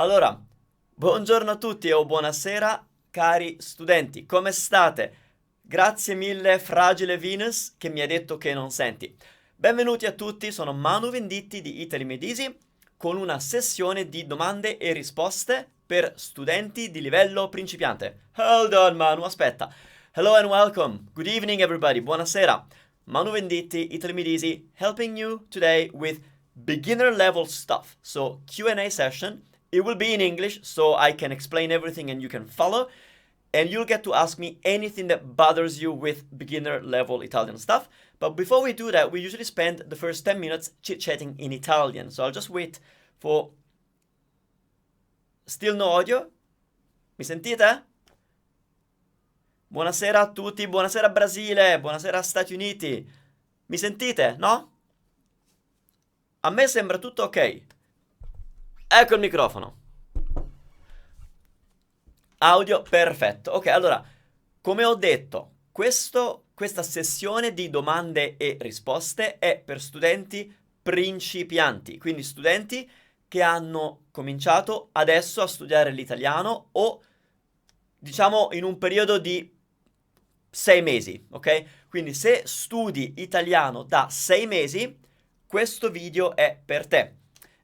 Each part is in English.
Allora, buongiorno a tutti o buonasera cari studenti, come state? Grazie mille Fragile Venus che mi ha detto che non senti. Benvenuti a tutti, sono Manu Venditti di Italy Made Easy con una sessione di domande e risposte per studenti di livello principiante. Hold on Manu, aspetta. Hello and welcome. Good evening everybody. Buonasera. Manu Venditti, Italy Made Easy, helping you today with beginner level stuff. So Q&A session. It will be in English, so I can explain everything and you can follow. And you'll get to ask me anything that bothers you with beginner level Italian stuff. But before we do that, we usually spend the first 10 minutes chit-chatting in Italian. So I'll just wait for... Still no audio? Mi sentite? Buonasera a tutti, buonasera Brasile, buonasera Stati Uniti. Mi sentite, no? A me sembra tutto ok. Ecco il microfono. Audio perfetto. Ok, allora, come ho detto, questa sessione di domande e risposte è per studenti principianti, quindi studenti che hanno cominciato adesso a studiare l'italiano o diciamo in un periodo di 6 mesi, ok? Quindi se studi italiano da 6 mesi, questo video è per te.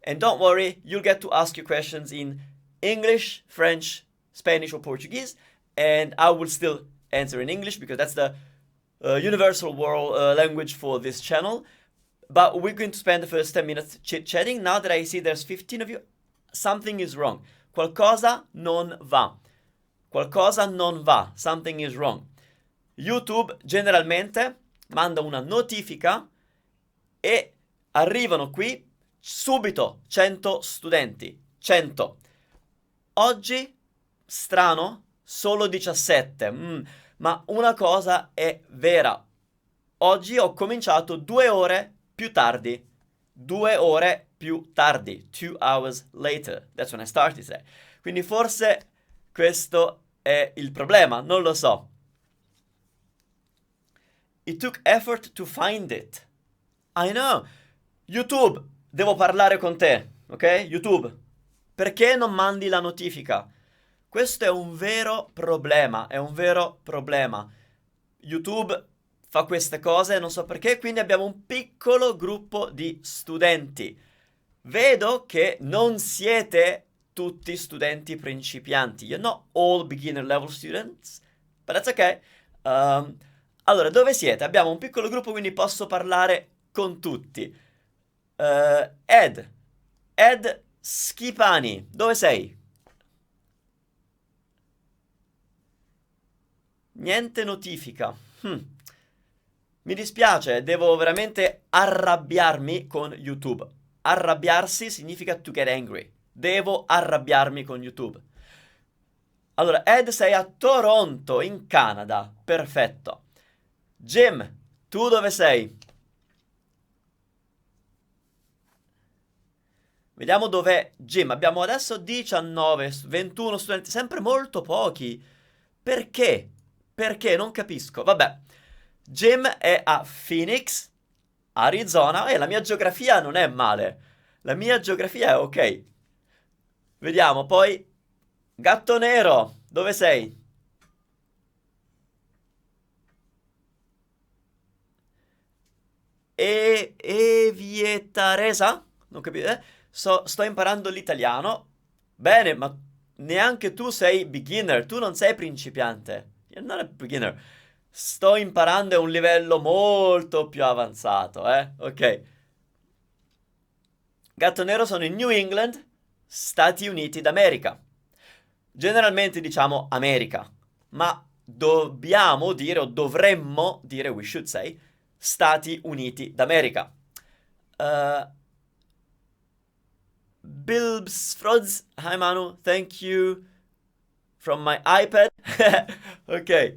And don't worry, you'll get to ask your questions in English, French, Spanish or Portuguese, and I will still answer in English because that's the universal world language for this channel. But we're going to spend the first 10 minutes chit-chatting. Now that I see there's 15 of you, something is wrong. Qualcosa non va. Qualcosa non va. Something is wrong. YouTube generalmente manda una notifica e arrivano qui subito 100 studenti. 100. Oggi, strano, solo 17. Ma una cosa è vera. Oggi ho cominciato 2 ore più tardi. 2 ore più tardi. 2 hours later. That's when I started today. Quindi forse questo è il problema. Non lo so. It took effort to find it. I know. YouTube, devo parlare con te, ok? YouTube, perché non mandi la notifica? Questo è un vero problema, è un vero problema. YouTube fa queste cose, non so perché, quindi abbiamo un piccolo gruppo di studenti. Vedo che non siete tutti studenti principianti. You're not all beginner level students, but that's okay. Allora, dove siete? Abbiamo un piccolo gruppo, quindi posso parlare con tutti. Ed Schipani, dove sei? Niente notifica. Mi dispiace, devo veramente arrabbiarmi con YouTube. Arrabbiarsi significa to get angry. Devo arrabbiarmi con YouTube. Allora, Ed, sei a Toronto, in Canada. Perfetto. Jim, tu dove sei? Vediamo dov'è Jim. Abbiamo adesso 19, 21 studenti, sempre molto pochi. Perché? Perché? Non capisco. Vabbè. Jim è a Phoenix, Arizona. E la mia geografia non è male. La mia geografia è ok. Vediamo, poi... Gatto Nero, dove sei? Evietaresa? Non capite? Sto imparando l'italiano. Bene, ma neanche tu sei beginner. Tu non sei principiante. You're not a beginner. Sto imparando a un livello molto più avanzato, Ok. Gatto Nero sono in New England, Stati Uniti d'America. Generalmente diciamo America, ma dobbiamo dire, o dovremmo dire, we should say, Stati Uniti d'America. Bilbs Frods, hi Manu, thank you from my iPad. Ok.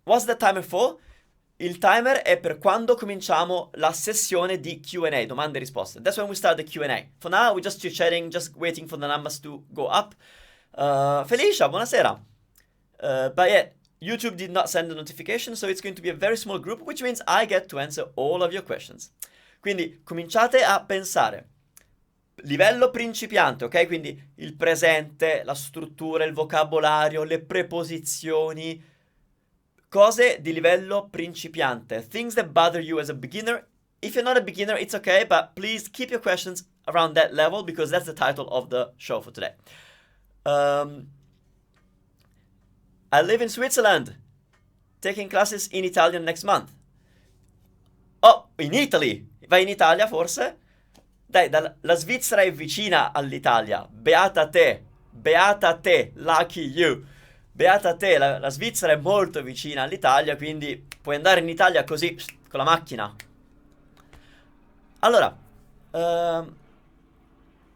What's the timer for? Il timer è per quando cominciamo la sessione di Q&A, domande e risposte. That's when we start the Q&A. For now, we're just chatting, just waiting for the numbers to go up. Felicia, buonasera. But yeah, YouTube did not send a notification, so it's going to be a very small group, which means I get to answer all of your questions. Quindi cominciate a pensare. livello principiante, ok? Quindi il presente, la struttura, il vocabolario, le preposizioni, cose di livello principiante. Things that bother you as a beginner. If you're not a beginner, it's okay, but please keep your questions around that level because that's the title of the show for today. I live in Switzerland, taking classes in Italian next month. Oh, in Italy! Vai in Italia forse? Dai, la Svizzera è vicina all'Italia. Beata te, lucky you. Beata te, la Svizzera è molto vicina all'Italia, quindi puoi andare in Italia così, con la macchina. Allora,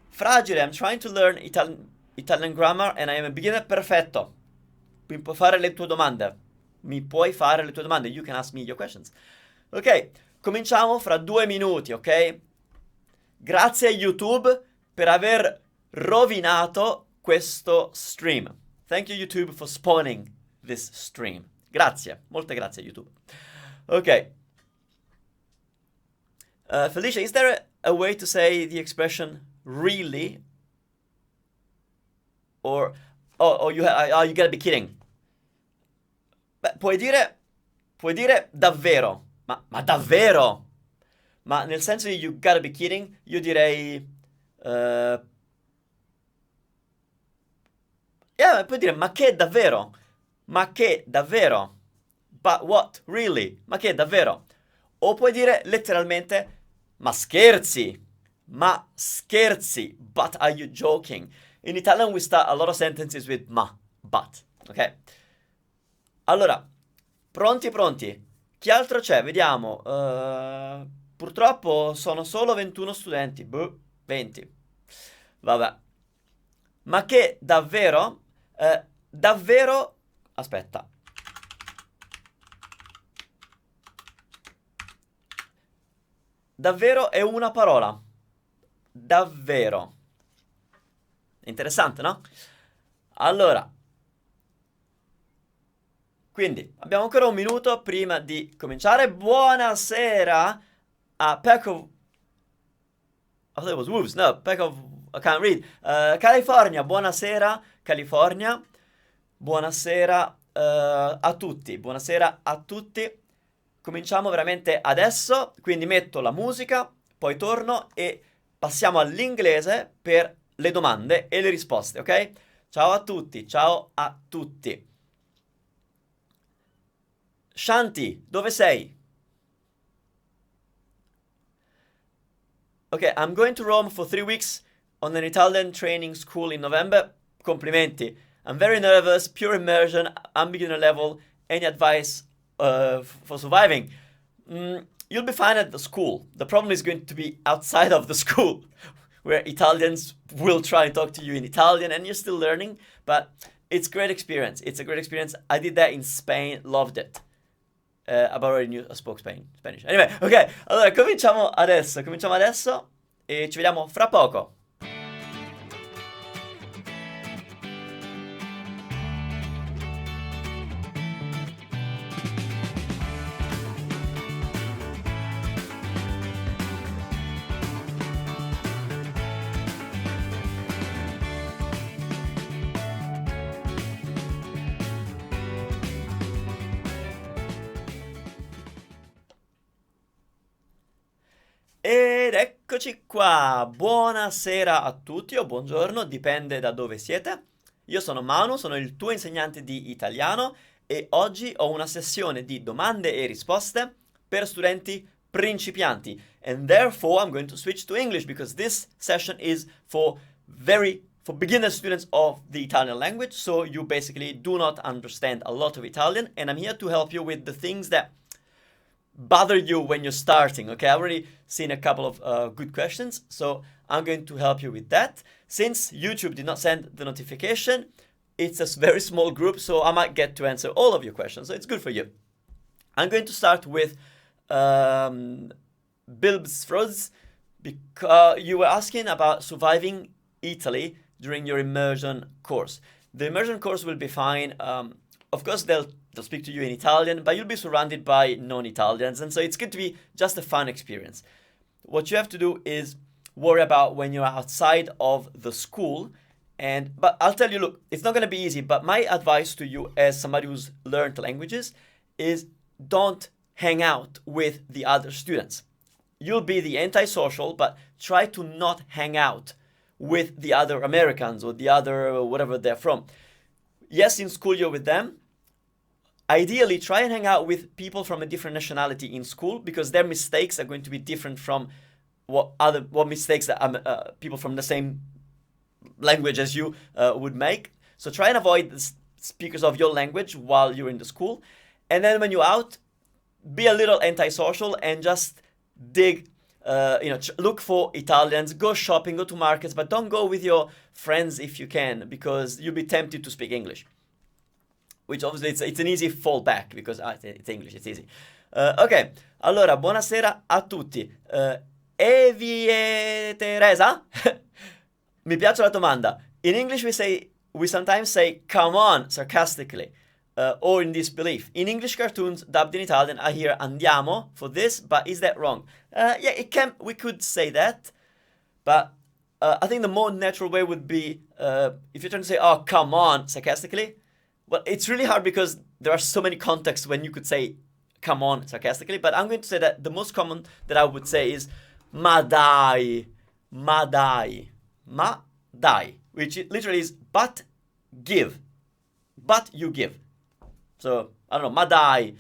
fragile, I'm trying to learn Italian grammar and I am a beginner. Perfetto. Mi puoi fare le tue domande. You can ask me your questions. Ok, cominciamo fra 2 minuti, ok? Grazie a YouTube per aver rovinato questo stream. Thank you YouTube for spawning this stream. Grazie, molte grazie YouTube. Ok. Felicia, is there a way to say the expression really? Or you gotta be kidding. Beh, puoi dire davvero. Ma davvero? Ma nel senso di you gotta be kidding, io direi... puoi dire ma che davvero? Ma che davvero? But what? Really? Ma che davvero? O puoi dire letteralmente ma scherzi? Ma scherzi? But are you joking? In Italian we start a lot of sentences with ma, but, ok? Allora, pronti? Chi altro c'è? Vediamo. Purtroppo sono solo 21 studenti. 20. Vabbè. Ma che davvero? Davvero? Aspetta. Davvero è una parola. Davvero. Interessante, no? Allora. Quindi, abbiamo ancora 1 minuto prima di cominciare. Buonasera a Pack of... I thought it was Wolves. No, Pack of... I can't read. California, buonasera, California. Buonasera a tutti. Buonasera a tutti. Cominciamo veramente adesso. Quindi metto la musica, poi torno e passiamo all'inglese per le domande e le risposte, ok? Ciao a tutti, ciao a tutti. Shanti, dove sei? Ok, I'm going to Rome for 3 weeks on an Italian training school in November. Complimenti. I'm very nervous, pure immersion, I'm beginner level. Any advice for surviving? You'll be fine at the school. The problem is going to be outside of the school, where Italians will try and talk to you in Italian and you're still learning, but it's a great experience. It's a great experience. I did that in Spain, loved it. I've already knew I spoke Spanish. Anyway, ok, allora cominciamo adesso e ci vediamo fra poco. Ed eccoci qua, buonasera a tutti o buongiorno, dipende da dove siete. Io sono Manu, sono il tuo insegnante di italiano e oggi ho una sessione di domande e risposte per studenti principianti. And therefore I'm going to switch to English because this session is for beginner students of the Italian language. So you basically do not understand a lot of Italian and I'm here to help you with the things that bother you when you're starting. Okay, I've already seen a couple of good questions, so I'm going to help you with that. Since YouTube did not send the notification, it's a very small group, so I might get to answer all of your questions, so it's good for you. I'm going to start with Bilb's Froz, because you were asking about surviving Italy during your immersion course. The immersion course will be fine. Of course, they'll speak to you in Italian, but you'll be surrounded by non-Italians, and so it's going to be just a fun experience. What you have to do is worry about when you're outside of the school. But I'll tell you, look, it's not going to be easy, but my advice to you as somebody who's learned languages is don't hang out with the other students. You'll be the antisocial, but try to not hang out with the other Americans or the other whatever they're from. Yes, in school you're with them. Ideally, try and hang out with people from a different nationality in school, because their mistakes are going to be different from what mistakes that people from the same language as you would make. So try and avoid the speakers of your language while you're in the school. And then when you're out, be a little antisocial and just dig, look for Italians, go shopping, go to markets, but don't go with your friends if you can, because you'll be tempted to speak English. Which obviously it's an easy fallback, because it's English, it's easy. Ok, allora, buonasera a tutti. Evie Teresa? Mi piace la domanda. In English we sometimes say come on sarcastically, or in disbelief. In English cartoons dubbed in Italian, I hear andiamo for this, but is that wrong? Yeah, we could say that, but I think the more natural way would be if you're trying to say, oh, come on sarcastically. Well, it's really hard because there are so many contexts when you could say come on sarcastically, but I'm going to say that the most common that I would say is ma dai, ma dai. Ma dai, which literally is but give, but you give. So I don't know, ma dai.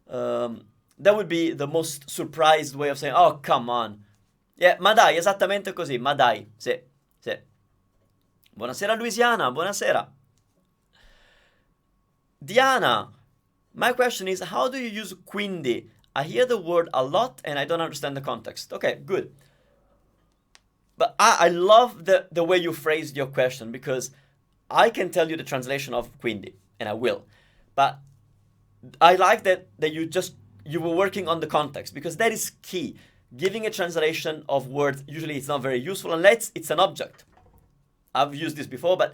That would be the most surprised way of saying, oh, come on. Yeah, ma dai, esattamente così, ma dai. Sì, sì. Buonasera Louisiana, buonasera. Diana, my question is, how do you use quindi? I hear the word a lot and I don't understand the context. Okay, good. But I love the way you phrased your question, because I can tell you the translation of quindi, and I will. But I like that you were working on the context, because that is key. Giving a translation of words, usually it's not very useful unless it's an object. I've used this before, but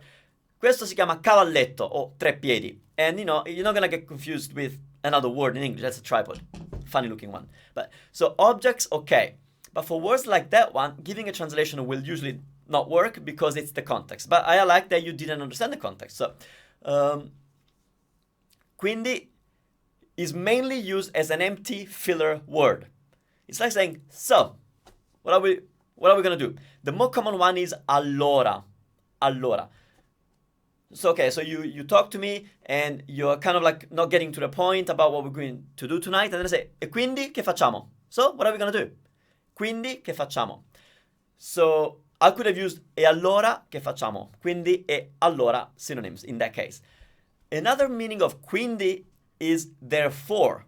questo si chiama cavalletto, or treppiedi. And you're not going to get confused with another word in English. That's a tripod. Funny looking one. But so objects, okay. But for words like that one, giving a translation will usually not work because it's the context. But I like that you didn't understand the context. So, quindi is mainly used as an empty filler word. It's like saying, so, what are we going to do? The more common one is allora. Allora. So, okay, so you talk to me and you're kind of like not getting to the point about what we're going to do tonight. And then I say, e quindi che facciamo? So, what are we going to do? Quindi che facciamo? So I could have used e allora che facciamo? Quindi e allora synonyms in that case. Another meaning of quindi is therefore.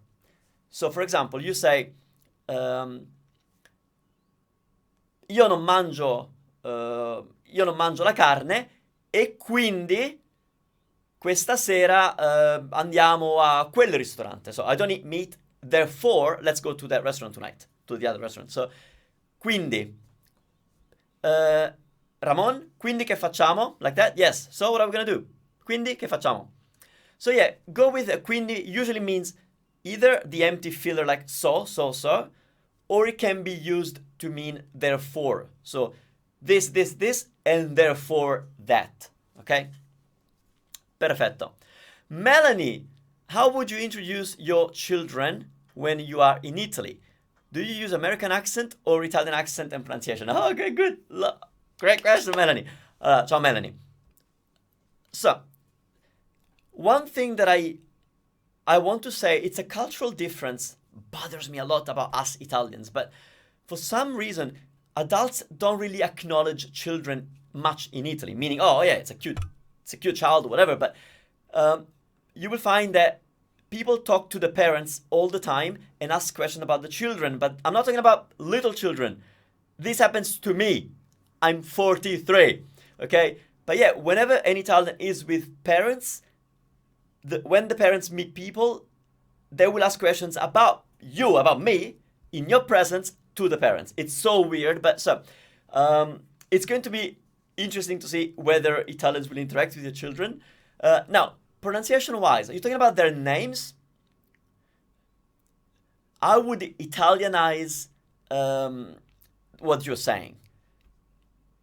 So for example, you say io non mangio la carne e quindi questa sera andiamo a quel ristorante. So I don't eat meat, therefore let's go to that restaurant tonight. To the other restaurant. So, quindi, Ramon, quindi che facciamo? Like that? Yes. So, what are we going to do? Quindi che facciamo? So, yeah, go with quindi usually means either the empty filler like so, or it can be used to mean therefore. So, this, and therefore that. Okay? Perfetto. Melanie, how would you introduce your children when you are in Italy? Do you use American accent or Italian accent and pronunciation? Oh, okay, good. Great question, Melanie. Ciao, Melanie. So, one thing that I want to say, it's a cultural difference, bothers me a lot about us Italians, but for some reason, adults don't really acknowledge children much in Italy, meaning, oh yeah, it's a cute child or whatever, but you will find that people talk to the parents all the time and ask questions about the children, but I'm not talking about little children. This happens to me. I'm 43, okay? But yeah, whenever an Italian is with parents, when the parents meet people, they will ask questions about you, about me, in your presence to the parents. It's so weird, but so it's going to be interesting to see whether Italians will interact with your children. Now, pronunciation-wise, are you talking about their names? I would Italianize what you're saying.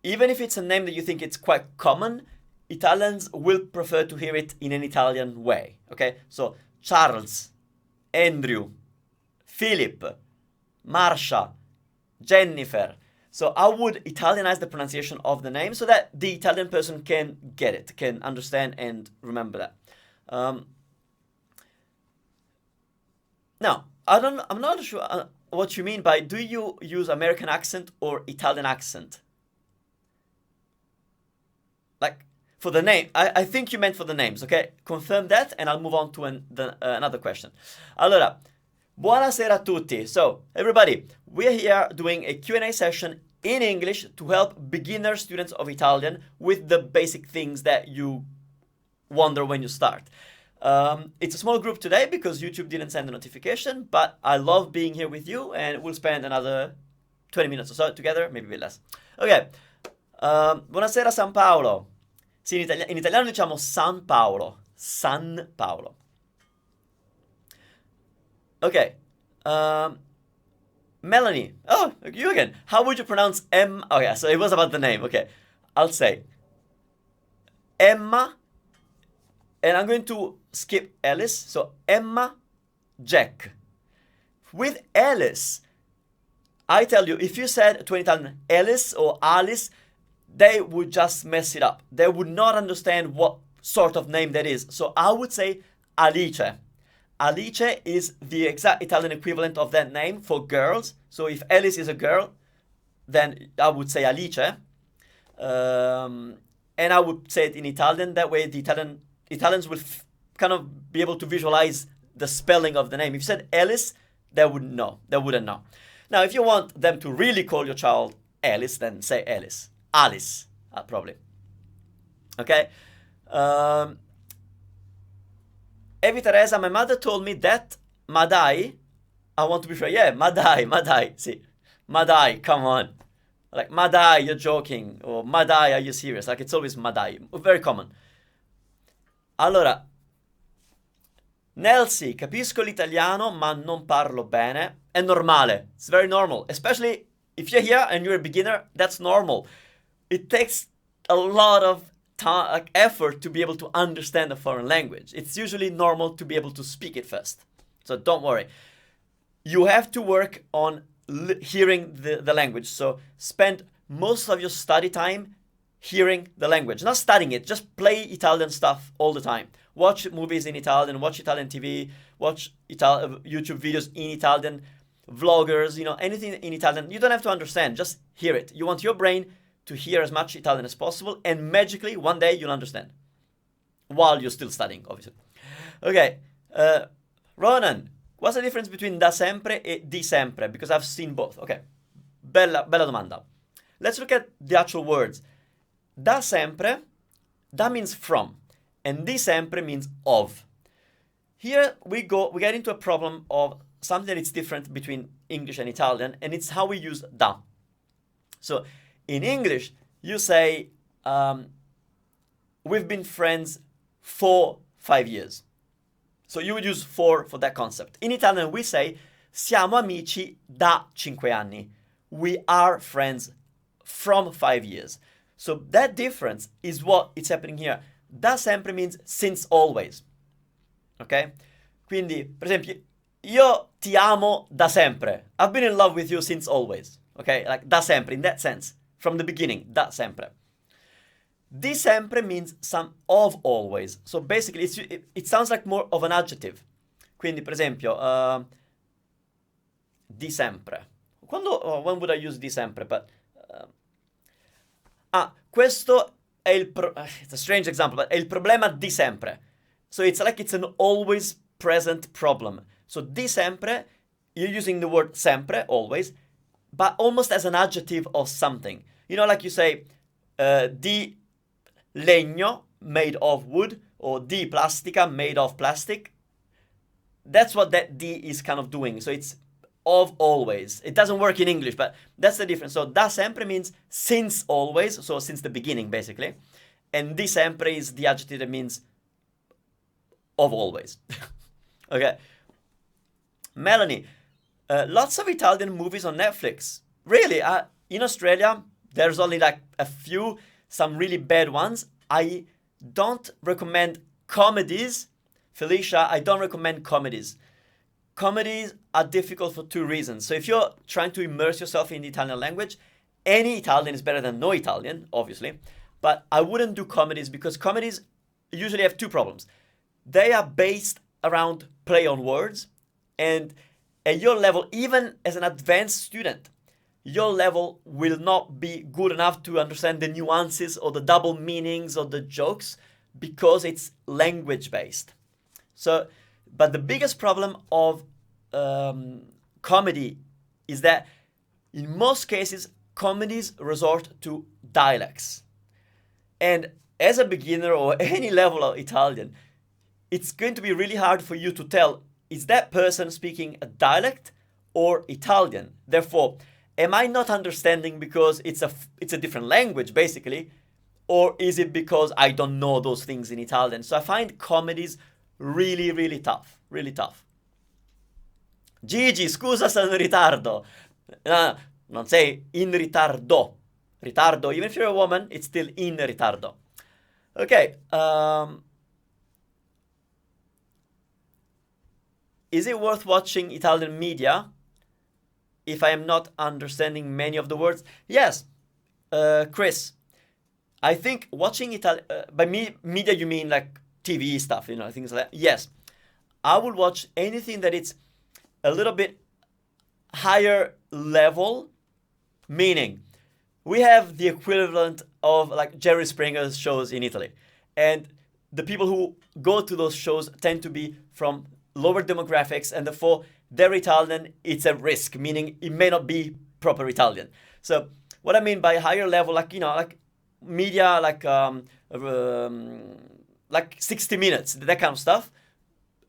even if it's a name that you think it's quite common, Italians will prefer to hear it in an Italian way, okay? So Charles, Andrew, Philip, Marsha, Jennifer. So I would Italianize the pronunciation of the name so that the Italian person can get it, can understand and remember that. Now, I'm not sure what you mean by, do you use American accent or Italian accent? Like, for the name, I think you meant for the names, okay? Confirm that and I'll move on to another question. Allora, buonasera a tutti. So, everybody, we're here doing a Q&A session in English to help beginner students of Italian with the basic things that you wonder when you start. It's a small group today because YouTube didn't send a notification, but I love being here with you and we'll spend another 20 minutes or so together, maybe a bit less. Ok, buonasera San Paolo. Sì, in italiano diciamo San Paolo. San Paolo. Ok, Melanie. Oh, you again. How would you pronounce M? Okay, so it was about the name. Okay, I'll say Emma, and I'm going to skip Alice. So Emma, Jack. With Alice, I tell you, if you said to an Italian Alice or Alice, they would just mess it up. They would not understand what sort of name that is. So I would say Alice. Alice is the exact Italian equivalent of that name for girls. So if Alice is a girl, then I would say Alice. And I would say it in Italian. That way the Italians will kind of be able to visualize the spelling of the name. If you said Alice, they wouldn't know. They wouldn't know. Now, if you want them to really call your child Alice, then say Alice. Alice, probably. Okay? Evi Teresa, my mother told me that Madai, I want to be sure, yeah, Madai, see, Madai, come on. Like, Madai, you're joking, or Madai, are you serious? Like, it's always Madai, very common. Allora, Nelsi, capisco l'italiano, ma non parlo bene. È normale, it's very normal, especially if you're here and you're a beginner, that's normal. It takes a lot of time, effort to be able to understand a foreign language. It's usually normal to be able to speak it first. So don't worry. You have to work on hearing the language. So spend most of your study time hearing the language. Not studying it, just play Italian stuff all the time. Watch movies in Italian, watch Italian TV, watch YouTube videos in Italian, vloggers, anything in Italian. You don't have to understand, just hear it. You want your brain to hear as much Italian as possible, and magically, one day, you'll understand. While you're still studying, obviously. Okay, Ronan, what's the difference between da sempre e di sempre? Because I've seen both. Okay, bella domanda. Let's look at the actual words. Da sempre, da means from, and di sempre means of. Here we get into a problem of something that is different between English and Italian, and it's how we use da. So, in English, you say, we've been friends for 5 years. So you would use for that concept. In Italian, we say, siamo amici da 5 anni. We are friends from 5 years. So that difference is what is happening here. Da sempre means since always. Ok? Quindi, per esempio, io ti amo da sempre. I've been in love with you since always. Ok? Like da sempre, in that sense. From the beginning, da sempre. Di sempre means some of always. So basically, it sounds like more of an adjective. Quindi, per esempio, di sempre. When would I use di sempre? But, questo è it's a strange example, but è il problema di sempre. So it's like it's an always present problem. So di sempre, you're using the word sempre, always, but almost as an adjective of something. Like you say, di legno, made of wood, or di plastica, made of plastic. That's what that di is kind of doing. So it's of always. It doesn't work in English, but that's the difference. So da sempre means since always, so since the beginning, basically. And di sempre is the adjective that means of always. Okay. Melanie, lots of Italian movies on Netflix. Really? In Australia, There's only like a few, some really bad ones. I don't recommend comedies. Felicia, I don't recommend comedies. Comedies are difficult for two reasons. So if you're trying to immerse yourself in the Italian language, any Italian is better than no Italian, obviously. But I wouldn't do comedies because comedies usually have two problems. They are based around play on words, and at your level, even as an advanced student, your level will not be good enough to understand the nuances or the double meanings or the jokes because it's language based. So, but the biggest problem of comedy is that in most cases, comedies resort to dialects. And as a beginner or any level of Italian, it's going to be really hard for you to tell, is that person speaking a dialect or Italian? Therefore, am I not understanding because it's a different language, basically? Or is it because I don't know those things in Italian? So I find comedies really, really tough. Really tough. Gigi, scusa, sono in ritardo. No, non say in ritardo. Ritardo, even if you're a woman, it's still in ritardo. Okay. Is it worth watching Italian media if I am not understanding many of the words? Yes, Chris. I think watching Italian, by media you mean like TV stuff, things like that. Yes, I would watch anything that it's a little bit higher level, meaning we have the equivalent of like Jerry Springer's shows in Italy. And the people who go to those shows tend to be from lower demographics, and therefore their Italian, it's a risk, meaning it may not be proper Italian. So what I mean by higher level, like media, like 60 Minutes, that kind of stuff,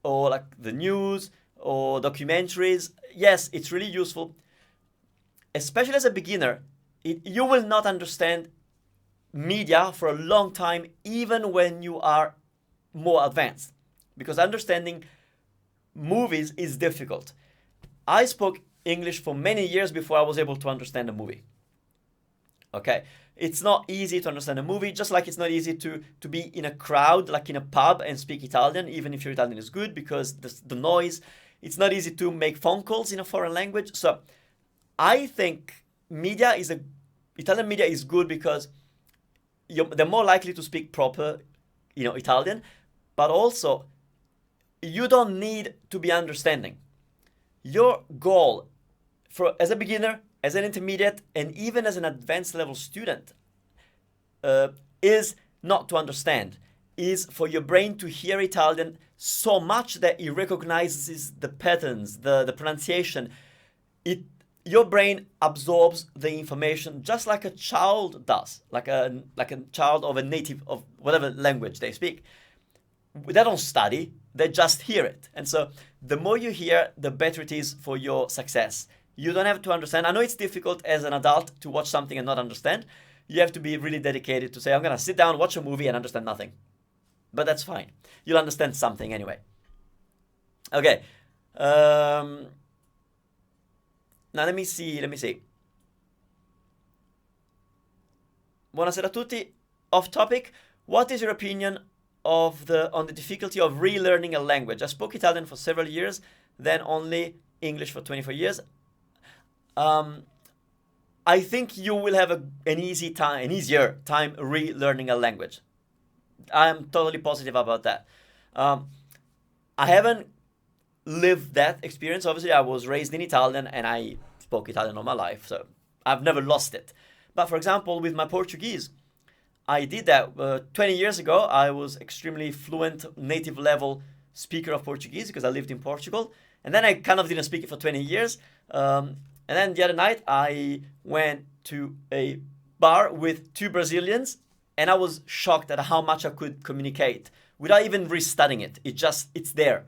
or like the news or documentaries. Yes, it's really useful, especially as a beginner. You will not understand media for a long time, even when you are more advanced, because understanding movies is difficult. I spoke English for many years before I was able to understand a movie. Okay, it's not easy to understand a movie, just like it's not easy to be in a crowd, like in a pub, and speak Italian, even if your Italian is good, because the noise. It's not easy to make phone calls in a foreign language. So I think Italian media is good because they're more likely to speak proper, Italian, but also you don't need to be understanding. Your goal as a beginner, as an intermediate, and even as an advanced level student is not to understand, is for your brain to hear Italian so much that it recognizes the patterns, the pronunciation. Your brain absorbs the information just like a child does, like a child of a native of whatever language they speak. They don't study, they just hear it. And so the more you hear, the better it is for your success. You don't have to understand. I know it's difficult as an adult to watch something and not understand. You have to be really dedicated to say, I'm going to sit down, watch a movie and understand nothing. But that's fine. You'll understand something anyway. Okay. Now let me see. Buonasera a tutti. Off topic. What is your opinion on the difficulty of relearning a language? I spoke Italian for several years, then only English for 24 years. I think you will have an easier time relearning a language. I am totally positive about that. I haven't lived that experience. Obviously, I was raised in Italian and I spoke Italian all my life, so I've never lost it. But for example, with my Portuguese, I did that 20 years ago. I was extremely fluent, native level speaker of Portuguese because I lived in Portugal. And then I kind of didn't speak it for 20 years. And then the other night, I went to a bar with two Brazilians, and I was shocked at how much I could communicate without even restudying it. It's there.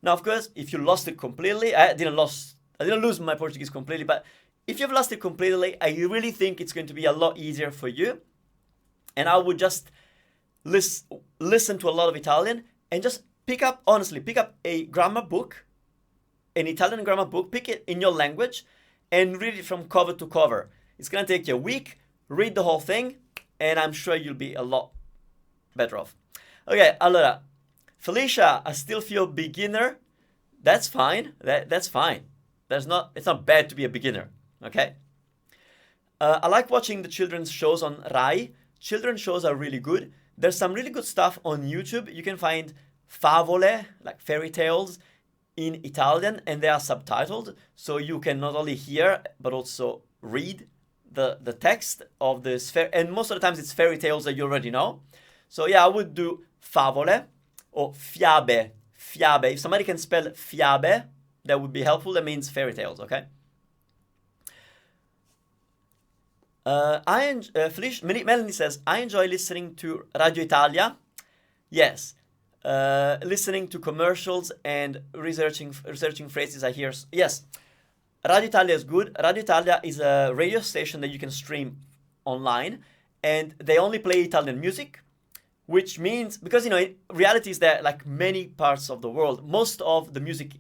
Now, of course, if you lost it completely, I didn't lose my Portuguese completely, but if you've lost it completely, I really think it's going to be a lot easier for you. And I would just listen to a lot of Italian and just pick up a grammar book, an Italian grammar book, pick it in your language and read it from cover to cover. It's going to take you a week, read the whole thing, and I'm sure you'll be a lot better off. Ok, allora, Felicia, I still feel beginner. That's fine. That's fine. It's not bad to be a beginner. Okay. I like watching the children's shows on Rai. Children's shows are really good. There's some really good stuff on YouTube. You can find favole, like fairy tales, in Italian, and they are subtitled, so you can not only hear but also read the text of this. And most of the times it's fairy tales that you already know. So yeah, I would do favole or fiabe. Fiabe. If somebody can spell fiabe, that would be helpful. That means fairy tales. Okay. Felicia, Melanie says, I enjoy listening to Radio Italia. Yes. Listening to commercials and researching phrases I hear. Yes. Radio Italia is good. Radio Italia is a radio station that you can stream online, and they only play Italian music, which means, because, reality is that, like many parts of the world, most of the music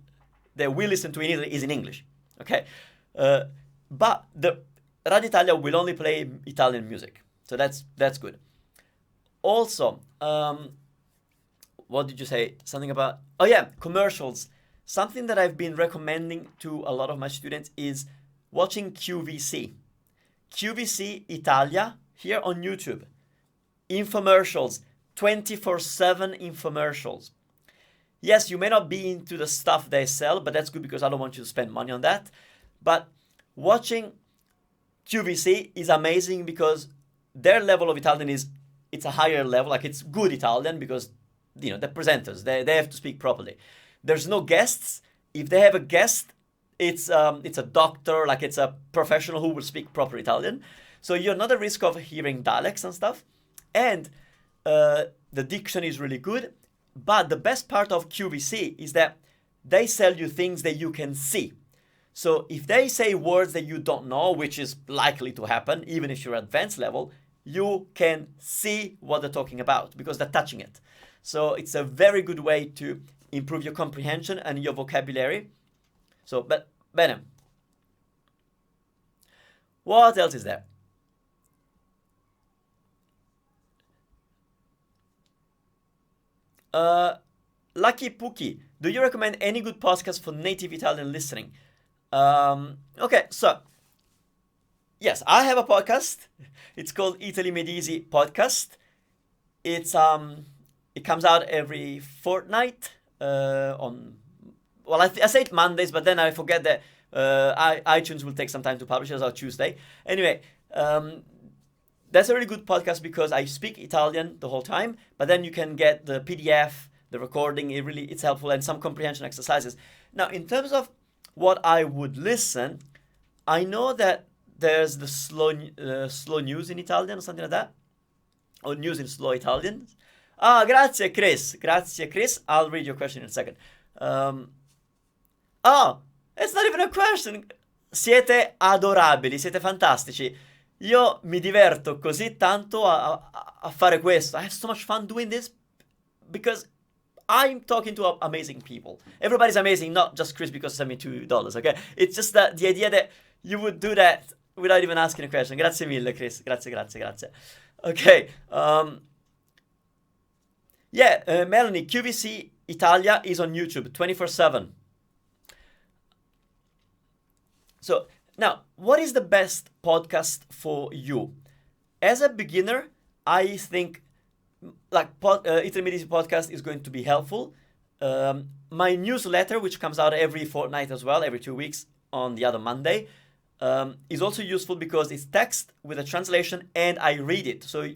that we listen to in Italy is in English. Okay. But the Radio Italia will only play Italian music. So that's good. Also, what did you say? Something about... Oh yeah, commercials. Something that I've been recommending to a lot of my students is watching QVC. QVC Italia, here on YouTube. Infomercials. 24/7 infomercials. Yes, you may not be into the stuff they sell, but that's good because I don't want you to spend money on that. But watching QVC is amazing because their level of Italian it's a higher level, like it's good Italian because, the presenters, they have to speak properly. There's no guests. If they have a guest, it's a doctor, like it's a professional who will speak proper Italian. So you're not at risk of hearing dialects and stuff. And the diction is really good. But the best part of QVC is that they sell you things that you can see. So if they say words that you don't know, which is likely to happen, even if you're advanced level, you can see what they're talking about because they're touching it. So it's a very good way to improve your comprehension and your vocabulary. So, bene. What else is there? Lucky Pookie, do you recommend any good podcast for native Italian listening? Okay, so yes, I have a podcast. It's called Italy Made Easy Podcast. It comes out every fortnight I say it Mondays, but then I forget that iTunes will take some time to publish it on Tuesday. Anyway, that's a really good podcast because I speak Italian the whole time, but then you can get the PDF, the recording. It's helpful, and some comprehension exercises. Now, in terms of what I would listen, I know that there's the slow news in Italian or something like that, or news in slow Italian. Grazie Chris. I'll read your question in a second. It's not even a question. Siete adorabili, siete fantastici. Io mi diverto così tanto a fare questo. I have so much fun doing this because I'm talking to amazing people. Everybody's amazing, not just Chris because he sent me $2, okay? It's just the idea that you would do that without even asking a question. Grazie mille, Chris. Grazie. Okay. Melanie, QVC Italia is on YouTube 24/7. So, now, what is the best podcast for you? As a beginner, I think Italy Made Easy Podcast is going to be helpful. My newsletter, which comes out every fortnight as well, every 2 weeks on the other Monday, is also useful because it's text with a translation and I read it. So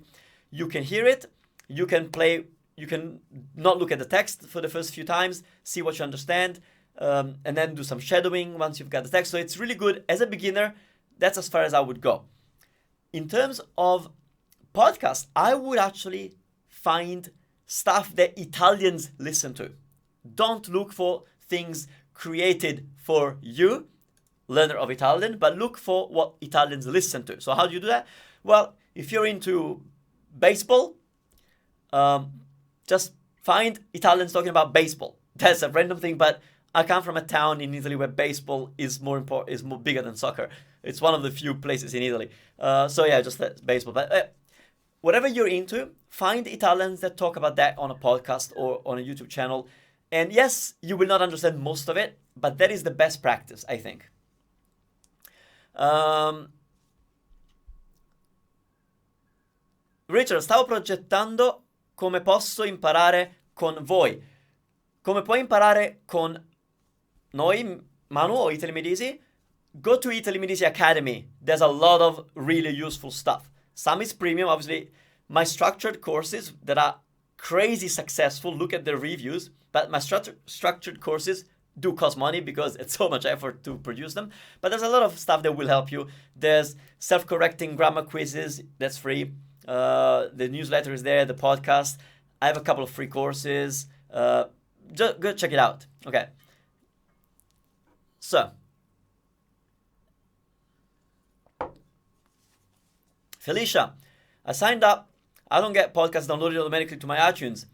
you can hear it, you can not look at the text for the first few times, see what you understand, and then do some shadowing once you've got the text. So it's really good. As a beginner, that's as far as I would go. In terms of podcasts, I would actually find stuff that Italians listen to. Don't look for things created for you, learner of Italian, but look for what Italians listen to. So how do you do that? Well, if you're into baseball, just find Italians talking about baseball. That's a random thing, but I come from a town in Italy where baseball is more bigger than soccer. It's one of the few places in Italy. So yeah, just baseball. But whatever you're into, find Italians that talk about that on a podcast or on a YouTube channel. And yes, you will not understand most of it, but that is the best practice, I think. Richard, stavo progettando come posso imparare con voi. Come puoi imparare con noi, Manu, o Italy Medisi? Go to Italy Medisi Academy. There's a lot of really useful stuff. Some is premium, obviously. My structured courses that are crazy successful, look at the reviews, but my structured courses do cost money because it's so much effort to produce them. But there's a lot of stuff that will help you. There's self-correcting grammar quizzes, that's free. The newsletter is there, the podcast. I have a couple of free courses. Just go check it out. Okay. So, Felicia, I signed up. I don't get podcasts downloaded automatically to my iTunes.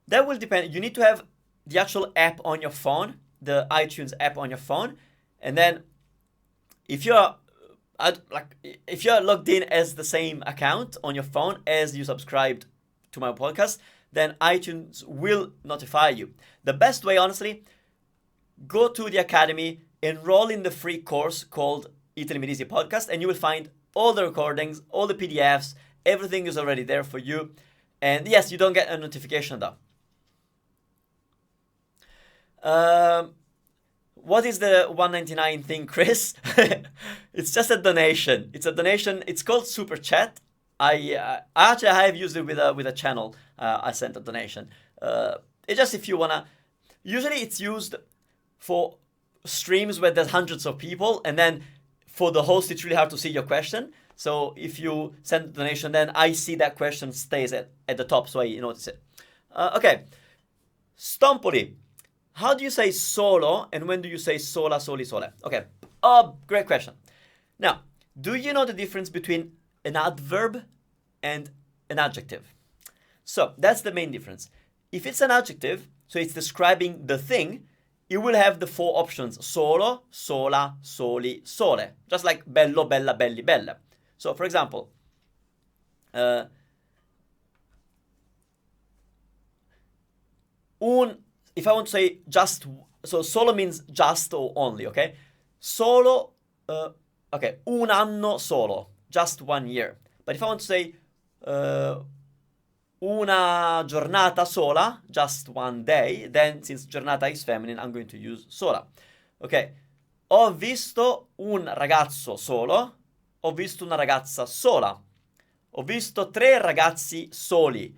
That will depend. You need to have the actual app on your phone, the iTunes app on your phone, and then if you're logged in as the same account on your phone as you subscribed to my podcast, then iTunes will notify you. The best way, honestly, go to the Academy, enroll in the free course called Italy Medisi Podcast, and you will find all the recordings, all the PDFs, everything is already there for you. And yes, you don't get a notification though. What is the $1.99 thing, Chris? It's just a donation. It's a donation. It's called Super Chat. I have used it with a channel. I sent a donation. It's just if you wanna. Usually it's used for streams where there's hundreds of people, and then for the host it's really hard to see your question. So if you send a donation, then I see that question stays at the top, so I notice it. Okay, Stompoli. How do you say solo, and when do you say sola, soli, sole? Okay, great question. Now, do you know the difference between an adverb and an adjective? So that's the main difference. If it's an adjective, so it's describing the thing, it will have the four options: solo, sola, soli, sole. Just like bello, bella, belli, belle. So for example, if I want to say just, so solo means just or only, okay? Solo, okay, un anno solo, just 1 year. But if I want to say una giornata sola, just 1 day, then since giornata is feminine, I'm going to use sola. Ok, ho visto un ragazzo solo, ho visto una ragazza sola, ho visto 3 ragazzi soli.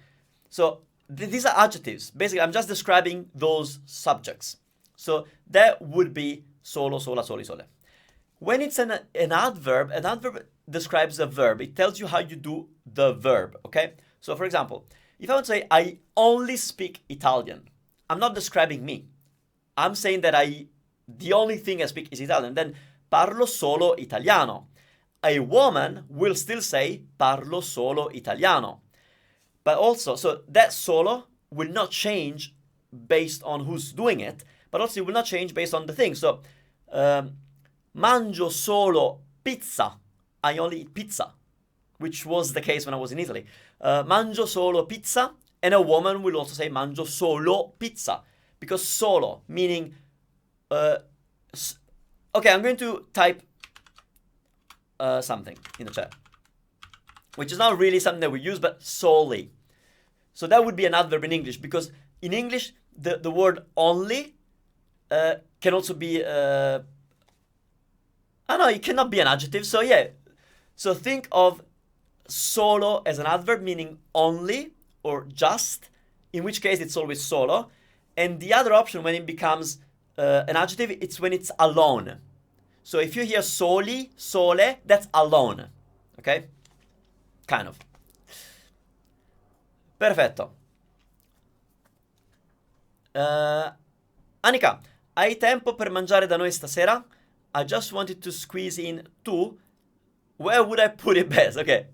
So these are adjectives. Basically, I'm just describing those subjects. So that would be solo, sola, soli, sole. When it's an adverb describes a verb. It tells you how you do the verb, okay? So for example, if I would say, I only speak Italian, I'm not describing me. I'm saying that the only thing I speak is Italian. Then parlo solo italiano. A woman will still say parlo solo italiano. But also, so that solo will not change based on who's doing it, but also it will not change based on the thing. So, mangio solo pizza. I only eat pizza, which was the case when I was in Italy. Mangio solo pizza, and a woman will also say mangio solo pizza, because solo meaning. Okay, I'm going to type something in the chat, which is not really something that we use, but solely. So that would be an adverb in English, because in English the word only can also be. It cannot be an adjective. So yeah. So think of solo as an adverb meaning only or just, in which case it's always solo. And the other option when it becomes an adjective, it's when it's alone. So if you hear soli, sole, that's alone. Okay? Kind of. Perfetto. Annika, hai tempo per mangiare da noi stasera? I just wanted to squeeze in 2. Where would I put it best? Okay.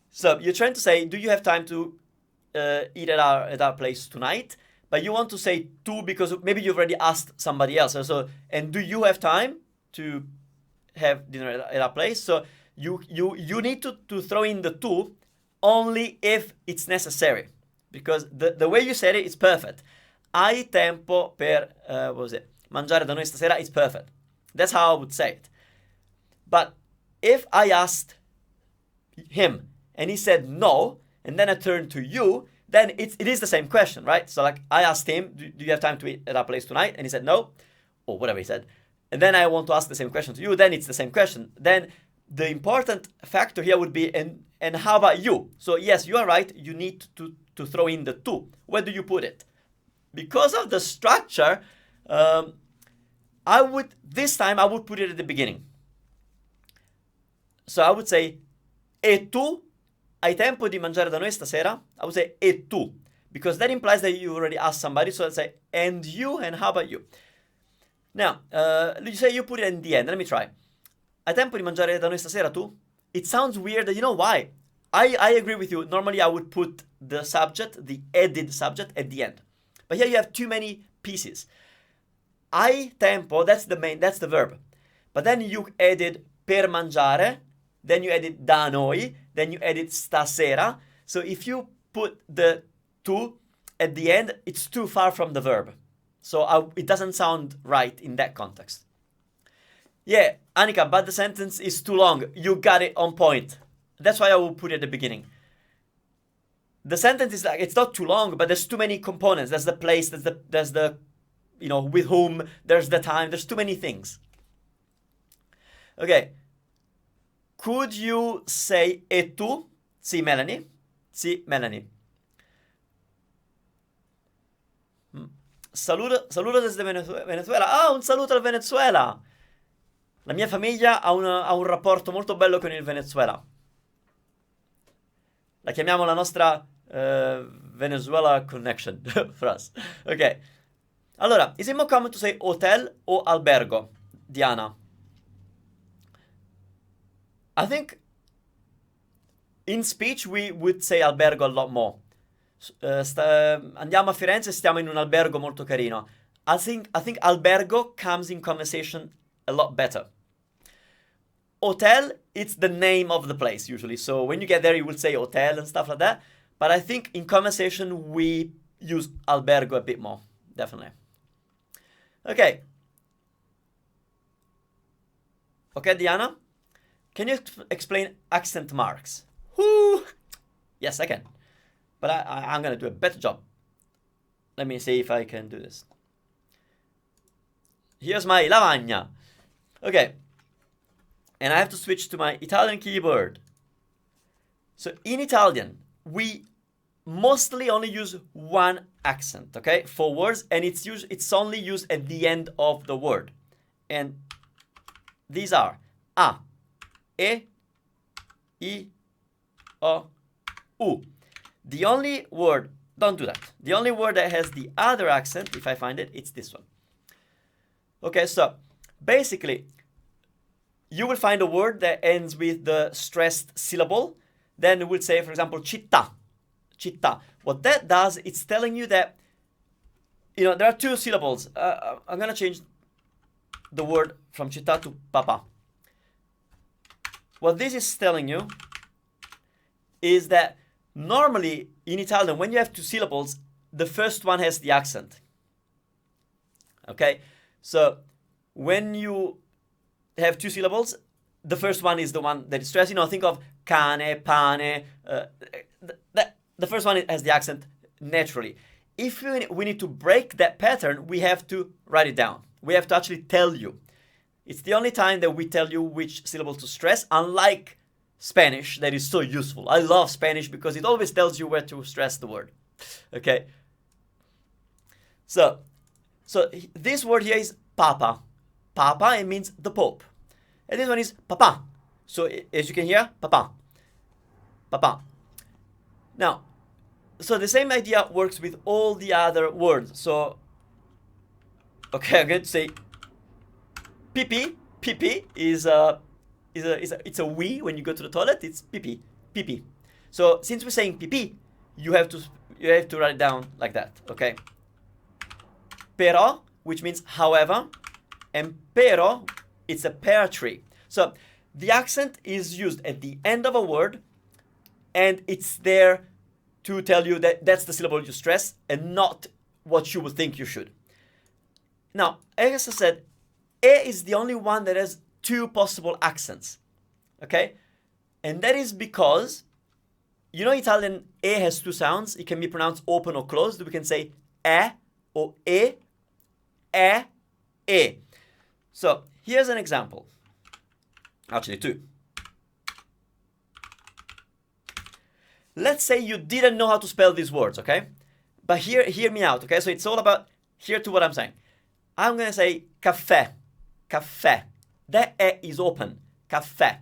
So you're trying to say, do you have time to eat at our place tonight? But you want to say 2 because maybe you've already asked somebody else. So, and do you have time to have dinner at our place. So you need to throw in the tu only if it's necessary, because the way you said it is perfect. Hai tempo per what was it? Mangiare da noi stasera is perfect. That's how I would say it. But if I asked him and he said no, and then I turned to you, then it is the same question, right? So like I asked him, do you have time to eat at our place tonight? And he said no, or whatever he said. And then I want to ask the same question to you, then it's the same question. Then the important factor here would be, and how about you? So yes, you are right, you need to throw in the tu. Where do you put it? Because of the structure, this time I would put it at the beginning. So I would say, e tu hai tempo di mangiare da noi stasera? I would say, e tu, because that implies that you already asked somebody. So I'd say, and you, and how about you? Now, you say you put it in the end. Let me try. Hai tempo di mangiare da noi stasera tu? It sounds weird. You know why? I agree with you. Normally I would put the subject, the added subject, at the end. But here you have too many pieces. Hai tempo, that's the verb. But then you added per mangiare, then you added da noi, then you added stasera. So if you put the tu at the end, it's too far from the verb. So it doesn't sound right in that context. Yeah, Annika, but the sentence is too long. You got it on point. That's why I will put it at the beginning. The sentence is like, it's not too long, but there's too many components. There's the place, there's the with whom, there's the time, there's too many things. Okay. Could you say e tu? Sì, Melanie. Sì, Melanie. Saludo desde Venezuela. Ah, un saluto al Venezuela. La mia famiglia ha un rapporto molto bello con il Venezuela. La chiamiamo la nostra Venezuela connection for us. Ok. Allora, is it more common to say hotel o albergo, Diana? I think in speech we would say albergo a lot more. Andiamo a Firenze, stiamo in un albergo molto carino. I think albergo comes in conversation a lot better. Hotel, it's the name of the place usually. So when you get there, you will say hotel and stuff like that. But I think in conversation, we use albergo a bit more, definitely. Okay. Okay, Diana? Can you explain accent marks? Whoo! Yes, I can. But I'm going to do a better job. Let me see if I can do this. Here's my lavagna. Okay. And I have to switch to my Italian keyboard. So in Italian, we mostly only use one accent, okay, for words, and it's only used at the end of the word. And these are a, e, I, o, u. The only word, don't do that. The only word that has the other accent, if I find it, it's this one. Okay, so basically, you will find a word that ends with the stressed syllable. Then we'll say, for example, città. Città. What that does, it's telling you that, there are two syllables. I'm going to change the word from città to papa. What this is telling you is that normally in Italian, when you have two syllables, the first one has the accent. Okay? So when you have two syllables, the first one is the one that is stressed. Think of cane, pane. The first one has the accent naturally. If we need to break that pattern, we have to write it down. We have to actually tell you. It's the only time that we tell you which syllable to stress, unlike Spanish, that is so useful. I love Spanish because it always tells you where to stress the word. Okay? So this word here is papa. Papa, it means the Pope. And this one is papa. So as you can hear, papa. Papa. Now, so the same idea works with all the other words. So, okay, I'm going to say pee-pee. Pee-pee is it's a wee when you go to the toilet. It's pee-pee. Pee-pee. So since we're saying pee-pee, you have to write it down like that. Okay. Però, which means however, and pero, it's a pear tree. So the accent is used at the end of a word, and it's there to tell you that that's the syllable you stress and not what you would think you should. Now, as I said, E is the only one that has two possible accents, okay? And that is because, you know, Italian E has two sounds. It can be pronounced open or closed. We can say or e. So here's an example. Actually, two. Let's say you didn't know how to spell these words, okay? But hear me out, okay? So it's all about, hear to what I'm saying. I'm going to say caffè, caffè. That E is open, caffè.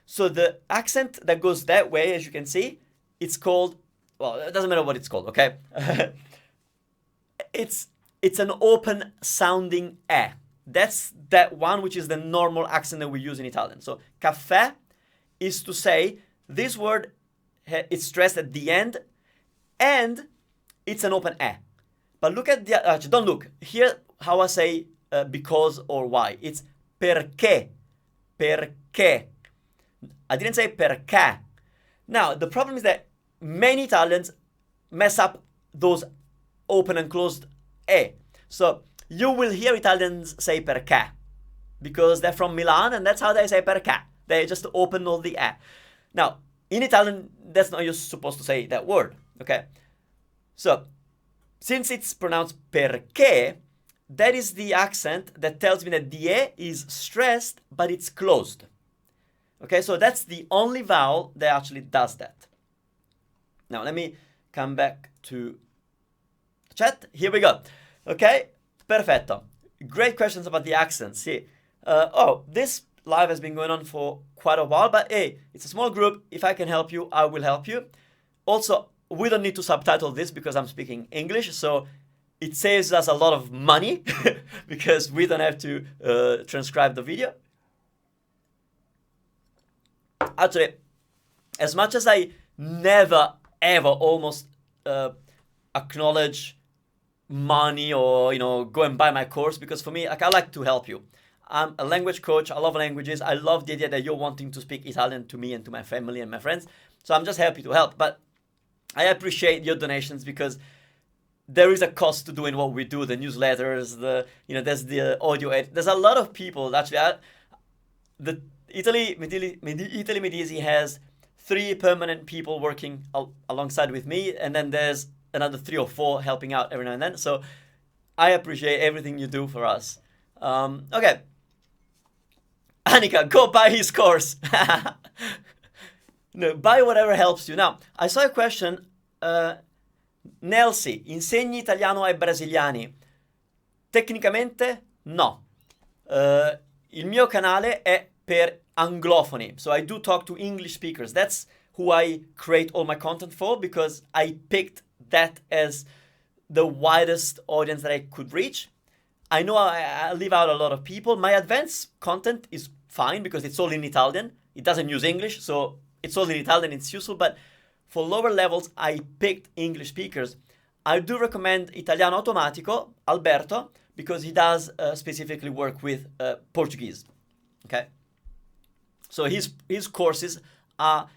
So the accent that goes that way, as you can see, it's called, well, it doesn't matter what it's called, okay? It's an open sounding E. That's that one which is the normal accent that we use in Italian. So caffè is to say this word, it's stressed at the end, and it's an open E. But look at the, actually don't look. Here how I say because or why. It's perché, perché. I didn't say perché. Now, the problem is that many Italians mess up those open and closed E. So you will hear Italians say perché because they're from Milan and that's how they say perché. They just open all the E. Now, in Italian, that's not you're supposed to say that word, okay? So, since it's pronounced perché, that is the accent that tells me that the E is stressed, but it's closed. Okay, so that's the only vowel that actually does that. Now, let me come back to the chat. Here we go. Okay, perfetto. Great questions about the accents. See, this live has been going on for quite a while, but hey, it's a small group. If I can help you, I will help you. Also, we don't need to subtitle this because I'm speaking English, so it saves us a lot of money because we don't have to transcribe the video. Actually, as much as I never, ever almost acknowledge money or, you know, go and buy my course, because for me, like, I like to help you. I'm a language coach. I love languages. I love the idea that you're wanting to speak Italian to me and to my family and my friends. So I'm just happy to help. But I appreciate your donations because there is a cost to doing what we do, the newsletters, there's the audio edit. There's a lot of people, actually. Italy Medici has 3 permanent people working alongside with me, and then there's another 3 or 4 helping out every now and then. So I appreciate everything you do for us. Okay. Annika, go buy his course. No, buy whatever helps you. Now, I saw a question. Nelsi, insegni italiano ai brasiliani? Tecnicamente, no. Il mio canale è per anglofoni. So I do talk to English speakers. That's who I create all my content for because I picked that as the widest audience that I could reach. I know I leave out a lot of people. My advanced content is fine because it's all in Italian. It doesn't use English, so it's all in Italian. It's useful, but for lower levels, I picked English speakers. I do recommend Italiano Automatico, Alberto, because he does specifically work with Portuguese. Okay? So his courses are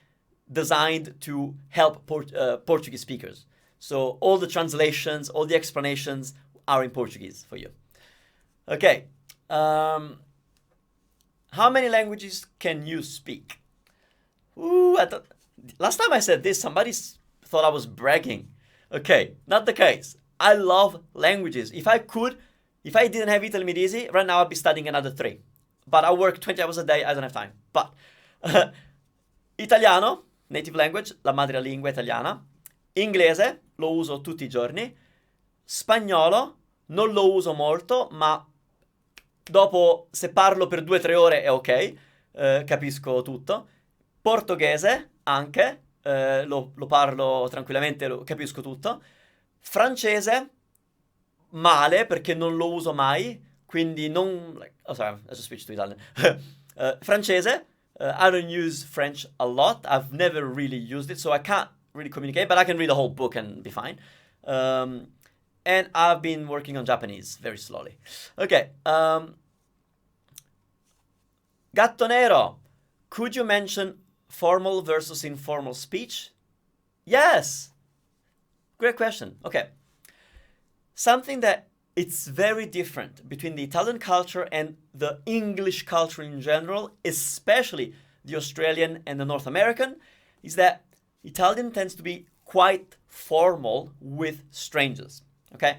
designed to help Portuguese speakers. So all the translations, all the explanations are in Portuguese for you. Okay. How many languages can you speak? Ooh, last time I said this, somebody thought I was bragging. Okay, not the case. I love languages. If I didn't have Italy Medici, right now I'd be studying another 3. But I work 20 hours a day, I don't have time. But italiano, native language, la madrelingua italiana. Inglese, lo uso tutti I giorni. Spagnolo, non lo uso molto, ma dopo, se parlo per 2-3 ore è ok, capisco tutto. Portoghese, anche, lo parlo tranquillamente, lo capisco tutto. Francese, male, perché non lo uso mai, quindi non... sorry, I just switched to Italian. Francese, I don't use French a lot. I've never really used it, so I can't really communicate, but I can read a whole book and be fine. And I've been working on Japanese very slowly. Okay. Gatto Nero, could you mention formal versus informal speech? Yes. Great question. Okay. Something that it's very different between the Italian culture and the English culture in general, especially the Australian and the North American, is that Italian tends to be quite formal with strangers. Okay?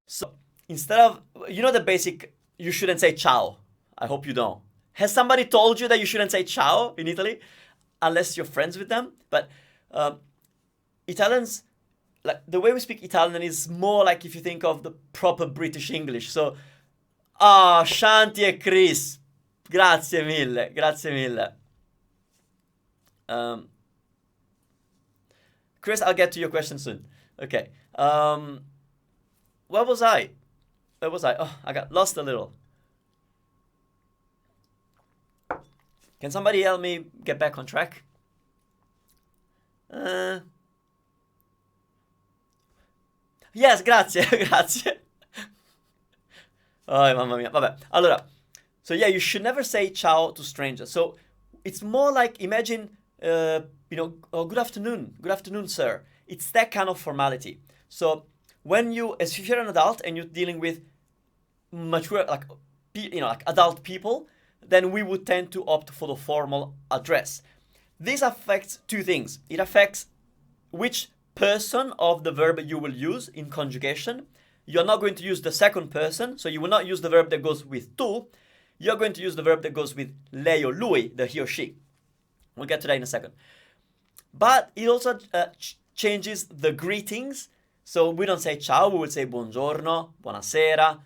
So instead of, you know, the basic, you shouldn't say ciao. I hope you don't. Has somebody told you that you shouldn't say ciao in Italy? Unless you're friends with them. But Italians, like the way we speak Italian is more like if you think of the proper British English. So, Shanti e Chris. Grazie mille, grazie mille. Chris, I'll get to your question soon. Okay. Where was I? Where was I? Oh, I got lost a little. Can somebody help me get back on track? Yes, grazie, grazie. Oh, mamma mia. Vabbè. Allora, so yeah, you should never say ciao to strangers. So it's more like, imagine, oh, good afternoon, sir. It's that kind of formality. So when you, as if you're an adult and you're dealing with mature, like, like adult people, then we would tend to opt for the formal address. This affects two things. It affects which person of the verb you will use in conjugation. You're not going to use the second person, so you will not use the verb that goes with tu. You're going to use the verb that goes with lei or lui, the he or she. We'll get to that in a second. But it also changes the greetings. So we don't say ciao, we will say buongiorno, buonasera,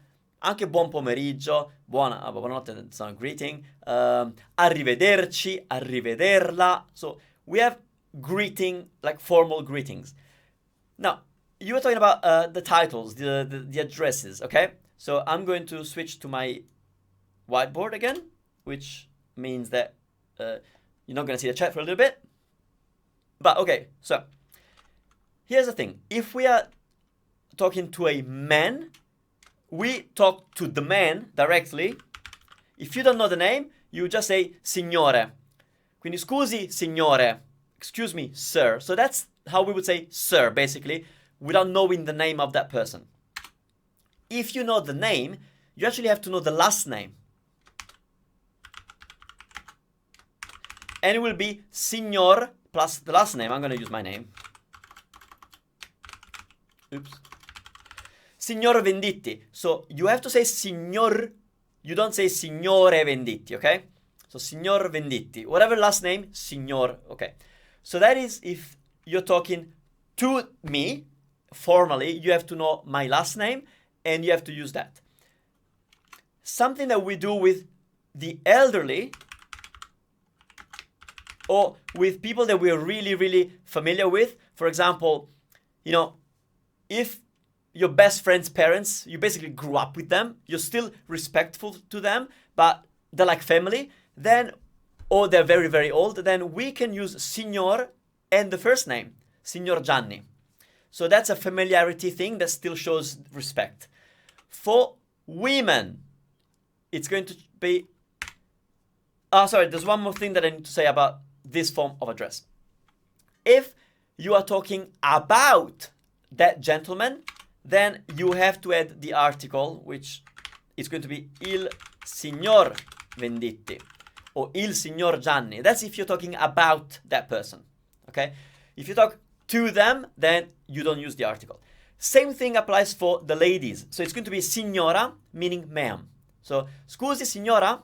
anche buon pomeriggio, buonanotte, it's not a greeting, arrivederci, arrivederla. So we have greeting, like formal greetings. Now, you were talking about the titles, the addresses, okay? So I'm going to switch to my whiteboard again, which means that you're not going to see the chat for a little bit. But okay, so here's the thing. If we are talking to a man, we talk to the man directly. If you don't know the name, you just say signore. Quindi scusi, signore. Excuse me, sir. So that's how we would say sir, basically, without knowing the name of that person. If you know the name, you actually have to know the last name. And it will be signor plus the last name. I'm going to use my name. Oops. Signor Venditti. So you have to say signor. You don't say signore Venditti, okay? So signor Venditti. Whatever last name, signor, okay. So that is if you're talking to me, formally, you have to know my last name and you have to use that. Something that we do with the elderly or with people that we're really, really familiar with. For example, if your best friend's parents, you basically grew up with them, you're still respectful to them, but they're like family, then, or they're very, very old, then we can use signor and the first name, Signor Gianni. So that's a familiarity thing that still shows respect. For women, it's going to be... sorry, there's one more thing that I need to say about this form of address. If you are talking about that gentleman, then you have to add the article, which is going to be il signor Venditti or il signor Gianni. That's if you're talking about that person, okay? If you talk to them, then you don't use the article. Same thing applies for the ladies. So it's going to be signora, meaning ma'am. So, scusi signora,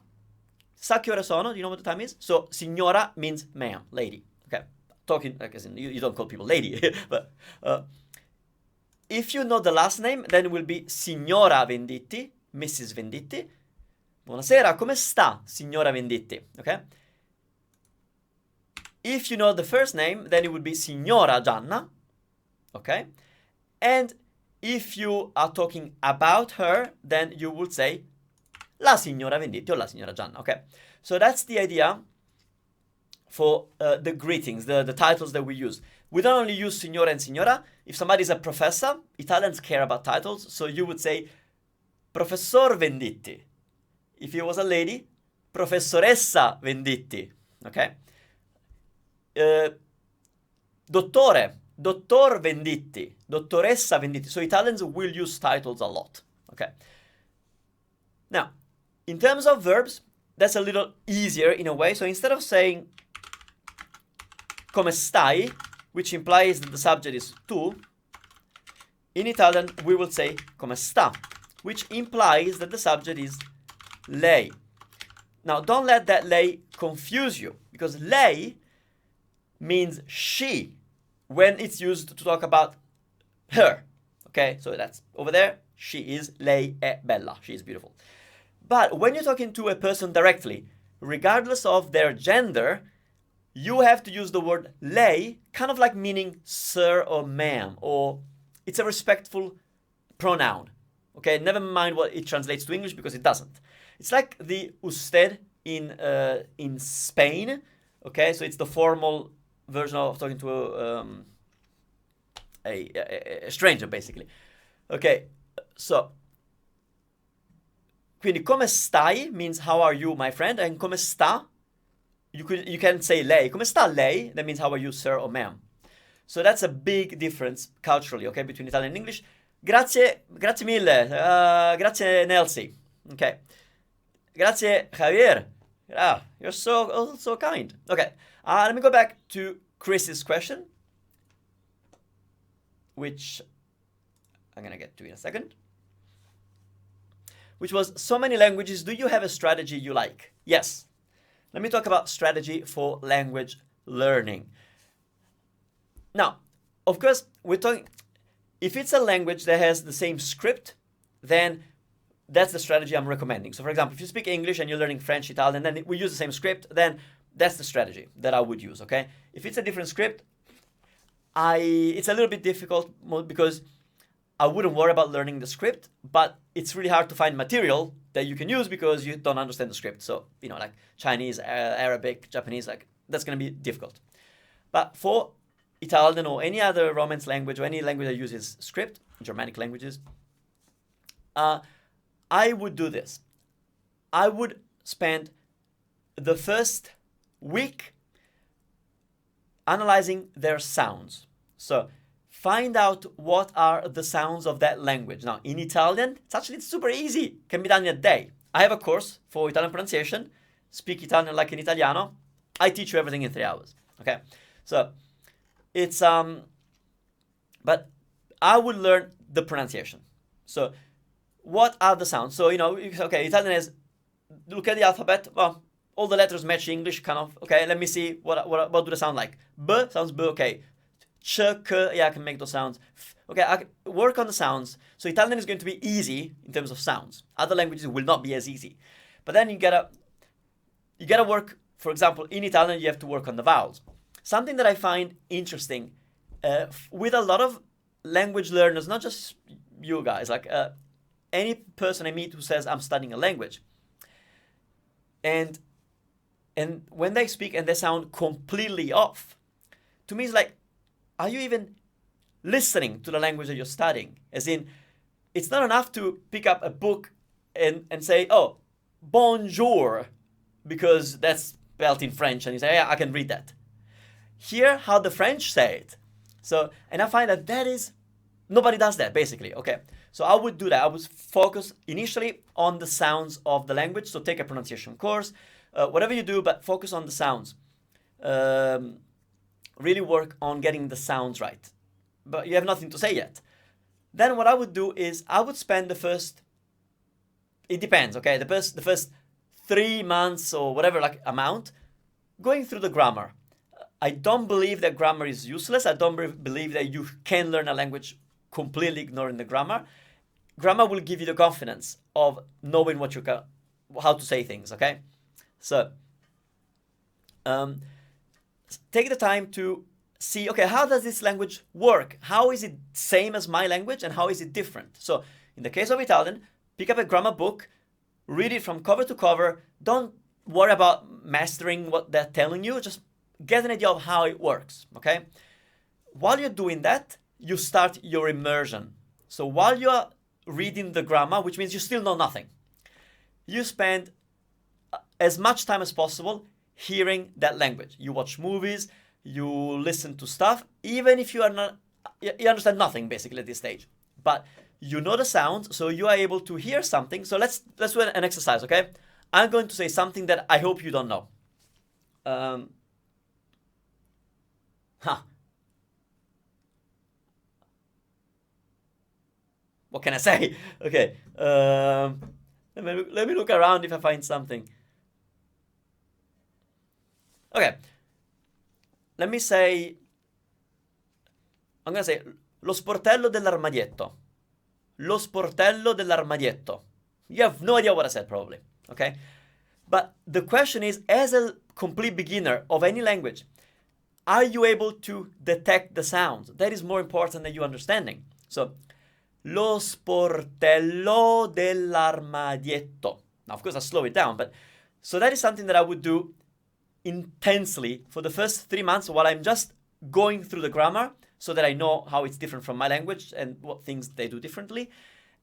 sa che ore sono? Do you know what the time is? So, signora means ma'am, lady, okay? Talking, like as in, you don't call people lady, but... if you know the last name, then it will be Signora Venditti, Mrs. Venditti. Buonasera, come sta, Signora Venditti? Okay? If you know the first name, then it would be Signora Gianna. Okay? And if you are talking about her, then you would say La Signora Venditti or La Signora Gianna. Okay? So that's the idea for the greetings, the titles that we use. We don't only use signora and signora. If somebody is a professor, Italians care about titles, so you would say Professor Venditti. If it was a lady, professoressa Venditti, ok? Dottore, dottor Venditti, dottoressa Venditti. So Italians will use titles a lot, okay? Now, in terms of verbs, that's a little easier in a way. So instead of saying come stai, which implies that the subject is tu, in Italian we will say come sta, which implies that the subject is lei. Now, don't let that lei confuse you, because lei means she when it's used to talk about her. Okay, so that's over there. She is, lei è bella. She is beautiful. But when you're talking to a person directly, regardless of their gender, you have to use the word lei, kind of like meaning sir or ma'am, or it's a respectful pronoun. Okay, never mind what it translates to English, because it doesn't. It's like the usted in Spain. Okay, so it's the formal version of talking to a stranger, basically. Okay, so quindi come stai means how are you, my friend, and come sta, you can say lei. Come sta lei? That means how are you, sir or ma'am. So that's a big difference culturally, okay, between Italian and English. Grazie mille. Grazie Nelsie. Okay. Grazie Javier. Ah, you're so kind. Okay. Let me go back to Chris's question, which I'm gonna get to in a second. Which was, so many languages, do you have a strategy you like? Yes. Let me talk about strategy for language learning. Now, of course, we're talking, if it's a language that has the same script, then that's the strategy I'm recommending. So for example, if you speak English and you're learning French, Italian, then we use the same script, then that's the strategy that I would use, okay? If it's a different script, it's a little bit difficult because I wouldn't worry about learning the script, but it's really hard to find material that you can use because you don't understand the script. So, like Chinese, Arabic, Japanese, like that's going to be difficult. But for Italian or any other Romance language or any language that uses script, Germanic languages, I would do this. I would spend the first week analyzing their sounds. So find out what are the sounds of that language. Now, in Italian, it's super easy. It can be done in a day. I have a course for Italian pronunciation. Speak Italian like an Italiano. I teach you everything in 3 hours. Okay? So it's but I would learn the pronunciation. So what are the sounds? So okay, Italian is, look at the alphabet. Well, all the letters match English, kind of. Okay, let me see what do they sound like. B sounds B. Okay. Ch, k, yeah, I can make those sounds. Okay, I can work on the sounds. So Italian is going to be easy in terms of sounds. Other languages will not be as easy. But then you gotta work. For example, in Italian, you have to work on the vowels. Something that I find interesting with a lot of language learners, not just you guys, like any person I meet who says I'm studying a language, and when they speak and they sound completely off, to me it's like, are you even listening to the language that you're studying? As in, it's not enough to pick up a book and say, oh, bonjour, because that's spelled in French, and you say, yeah, I can read that. Hear how the French say it. So, and I find that is, nobody does that, basically, okay? So I would do that. I would focus initially on the sounds of the language, so take a pronunciation course, whatever you do, but focus on the sounds. Really work on getting the sounds right. But you have nothing to say yet. Then what I would do is I would spend the first, it depends, okay? The first 3 months or whatever amount going through the grammar. I don't believe that grammar is useless. I don't believe that you can learn a language completely ignoring the grammar. Grammar will give you the confidence of knowing how to say things, okay? So, take the time to see, okay, how does this language work? How is it same as my language and how is it different? So, in the case of Italian, pick up a grammar book, read it from cover to cover. Don't worry about mastering what they're telling you. Just get an idea of how it works, okay? While you're doing that, you start your immersion. So while you're reading the grammar, which means you still know nothing, you spend as much time as possible hearing that language. You watch movies, you listen to stuff, even if you understand nothing basically at this stage. But you know the sounds, so you are able to hear something. So let's do an exercise, okay? I'm going to say something that I hope you don't know. What can I say? Okay. Let me look around if I find something. Okay. Let me say... I'm going to say lo sportello dell'armadietto. Lo sportello dell'armadietto. You have no idea what I said, probably. Okay? But the question is, as a complete beginner of any language, are you able to detect the sounds? That is more important than you understanding. So, lo sportello dell'armadietto. Now, of course, I slow it down, but so that is something that I would do intensely for the first 3 months while I'm just going through the grammar so that I know how it's different from my language and what things they do differently.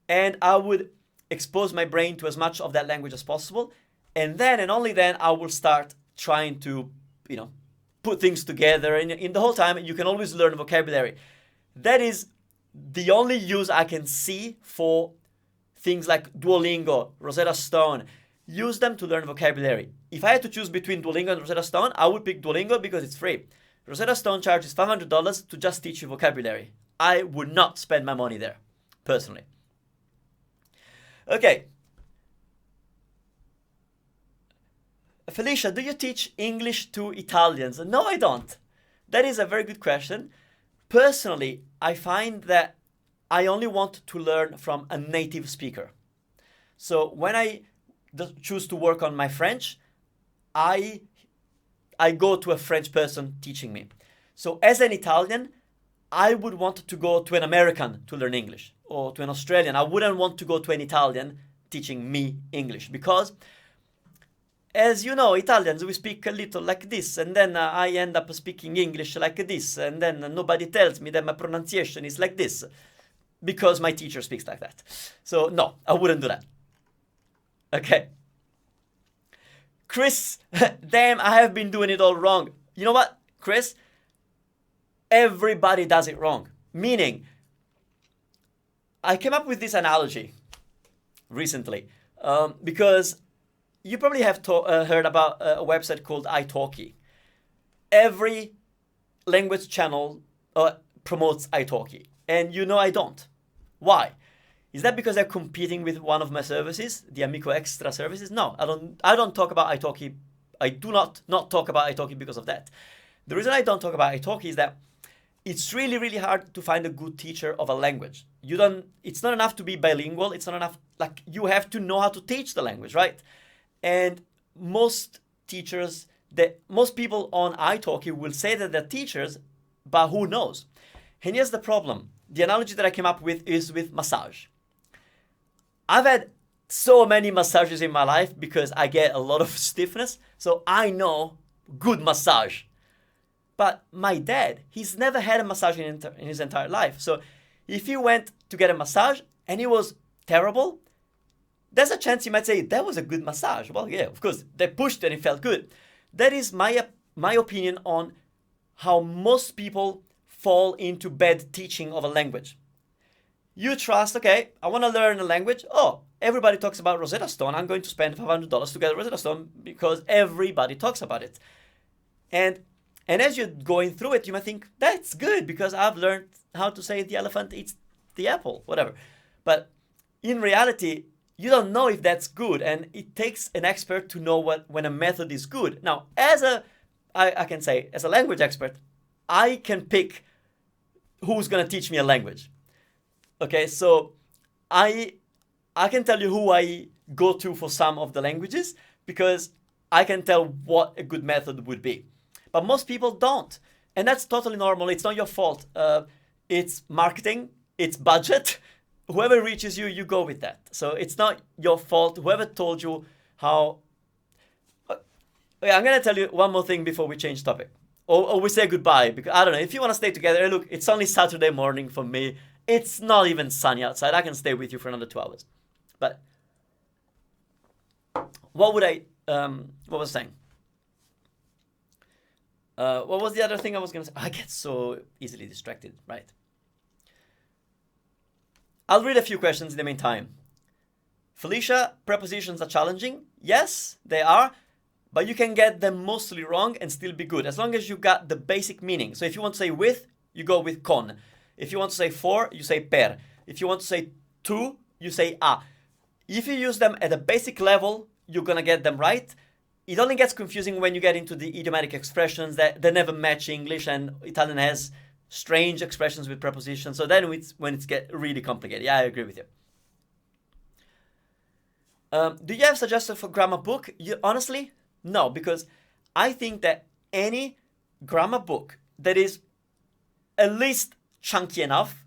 And I would expose my brain to as much of that language as possible. And then, and only then, I will start trying to, put things together. And in the whole time, you can always learn vocabulary. That is the only use I can see for things like Duolingo, Rosetta Stone. Use them to learn vocabulary. If I had to choose between Duolingo and Rosetta Stone, I would pick Duolingo because it's free. Rosetta Stone charges $500 to just teach you vocabulary. I would not spend my money there, personally. Okay. Felicia, do you teach English to Italians? No, I don't. That is a very good question. Personally, I find that I only want to learn from a native speaker. So when I choose to work on my French, I go to a French person teaching me. So as an Italian, I would want to go to an American to learn English, or to an Australian. I wouldn't want to go to an Italian teaching me English, because as you know, Italians, we speak a little like this, and then I end up speaking English like this, and then nobody tells me that my pronunciation is like this, because my teacher speaks like that. So no, I wouldn't do that. Okay. Chris, damn, I have been doing it all wrong. You know what, Chris? Everybody does it wrong. Meaning, I came up with this analogy recently because you probably have heard about a website called italki. Every language channel promotes italki, and I don't. Why? Is that because they're competing with one of my services, the Amico Extra services? No, I don't talk about italki. I do not talk about italki because of that. The reason I don't talk about italki is that it's really, really hard to find a good teacher of a language. It's not enough to be bilingual. It's not enough, you have to know how to teach the language, right? And most people on italki will say that they're teachers, but who knows? And here's the problem. The analogy that I came up with is with massage. I've had so many massages in my life because I get a lot of stiffness, so I know good massage. But my dad, he's never had a massage in his entire life. So if he went to get a massage and it was terrible, there's a chance he might say, that was a good massage. Well, yeah, of course, they pushed and it felt good. That is my opinion on how most people fall into bad teaching of a language. You trust, okay, I want to learn a language. Oh, everybody talks about Rosetta Stone. I'm going to spend $500 to get a Rosetta Stone because everybody talks about it. And as you're going through it, you might think, that's good because I've learned how to say the elephant eats the apple, whatever. But in reality, you don't know if that's good, and it takes an expert to know when a method is good. Now, I can say, as a language expert, I can pick who's going to teach me a language. Okay, so I can tell you who I go to for some of the languages because I can tell what a good method would be. But most people don't. And that's totally normal. It's not your fault. It's marketing. It's budget. Whoever reaches you, you go with that. So it's not your fault. Whoever told you how... Okay, I'm going to tell you one more thing before we change topic. Or we say goodbye. Because I don't know. If you want to stay together, look, it's only Saturday morning for me. It's not even sunny outside. I can stay with you for another 2 hours. But what would I what was I saying? What was the other thing I was going to say? I get so easily distracted, right? I'll read a few questions in the meantime. Felicia, prepositions are challenging. Yes, they are, but you can get them mostly wrong and still be good, as long as you got the basic meaning. So if you want to say with, you go with con. If you want to say for, you say per. If you want to say to, you say a. If you use them at a basic level, you're going to get them right. It only gets confusing when you get into the idiomatic expressions that they never match English, and Italian has strange expressions with prepositions. So then it's when it's get really complicated. Yeah, I agree with you. Do you have suggestions for grammar book? Honestly, no, because I think that any grammar book that is at least chunky enough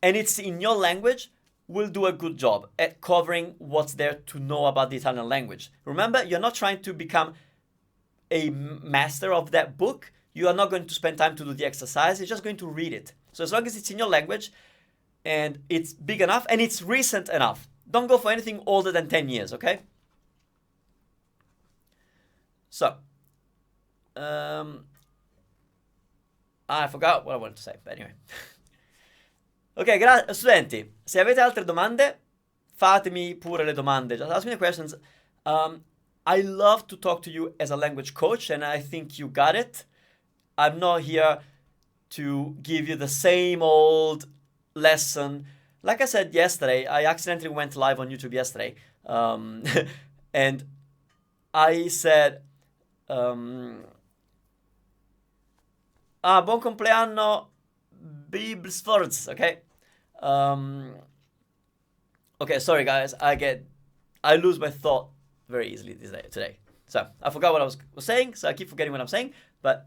and it's in your language will do a good job at covering what's there to know about the Italian language. Remember, you're not trying to become a master of that book. You are not going to spend time to do the exercise. You're just going to read it. So as long as it's in your language and it's big enough and it's recent enough, don't go for anything older than 10 years, okay? So, I forgot what I wanted to say, but anyway. Ok, studenti, se avete altre domande, fatemi pure le domande. Just ask me the questions. I love to talk to you as a language coach, and I think you got it. I'm not here to give you the same old lesson. Like I said yesterday, I accidentally went live on YouTube yesterday. And I said, buon compleanno, Bibel Sforz, okay? Okay, sorry guys, I lose my thought very easily today. So, I forgot what I was saying, so I keep forgetting what I'm saying, but...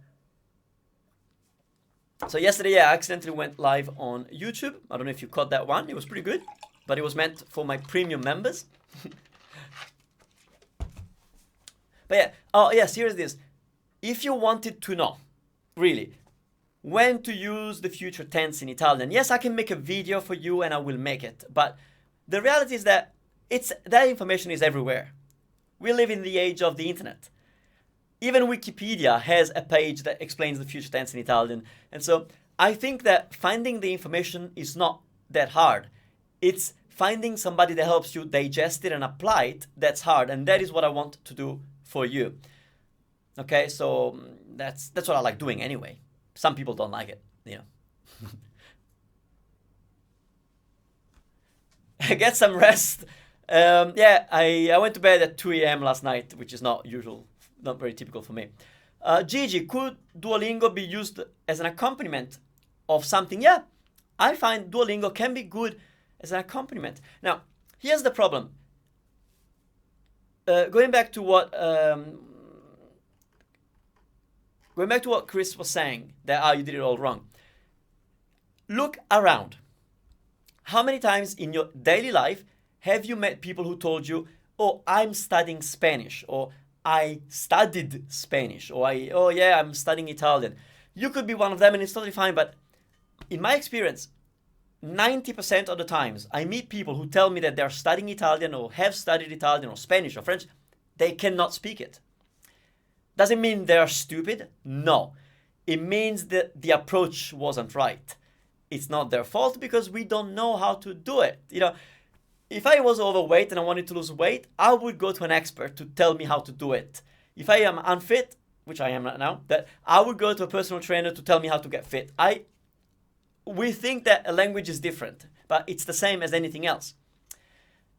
So yesterday, yeah, I accidentally went live on YouTube. I don't know if you caught that one. It was pretty good, but it was meant for my premium members. But yeah, oh yes, here's this. If you wanted to know, really, when to use the future tense in Italian, yes, I can make a video for you and I will make it. But the reality is that that information is everywhere. We live in the age of the internet. Even Wikipedia has a page that explains the future tense in Italian. And so I think that finding the information is not that hard. It's finding somebody that helps you digest it and apply it that's hard. And that is what I want to do for you. Okay, so that's what I like doing anyway. Some people don't like it, you know. Get some rest. Yeah, I went to bed at 2 a.m. last night, which is not usual. Not very typical for me. Gigi, could Duolingo be used as an accompaniment of something? Yeah, I find Duolingo can be good as an accompaniment. Now, here's the problem. Going back to what Chris was saying, that you did it all wrong. Look around. How many times in your daily life have you met people who told you, "Oh, I'm studying Spanish," or "I studied Spanish," or "Oh yeah, I'm studying Italian"? You could be one of them and it's totally fine, but in my experience, 90% of the times I meet people who tell me that they're studying Italian or have studied Italian or Spanish or French, they cannot speak it. Does it mean they're stupid? No. It means that the approach wasn't right. It's not their fault because we don't know how to do it. You know, if I was overweight and I wanted to lose weight, I would go to an expert to tell me how to do it. If I am unfit, which I am right now, that I would go to a personal trainer to tell me how to get fit. We think that a language is different, but it's the same as anything else.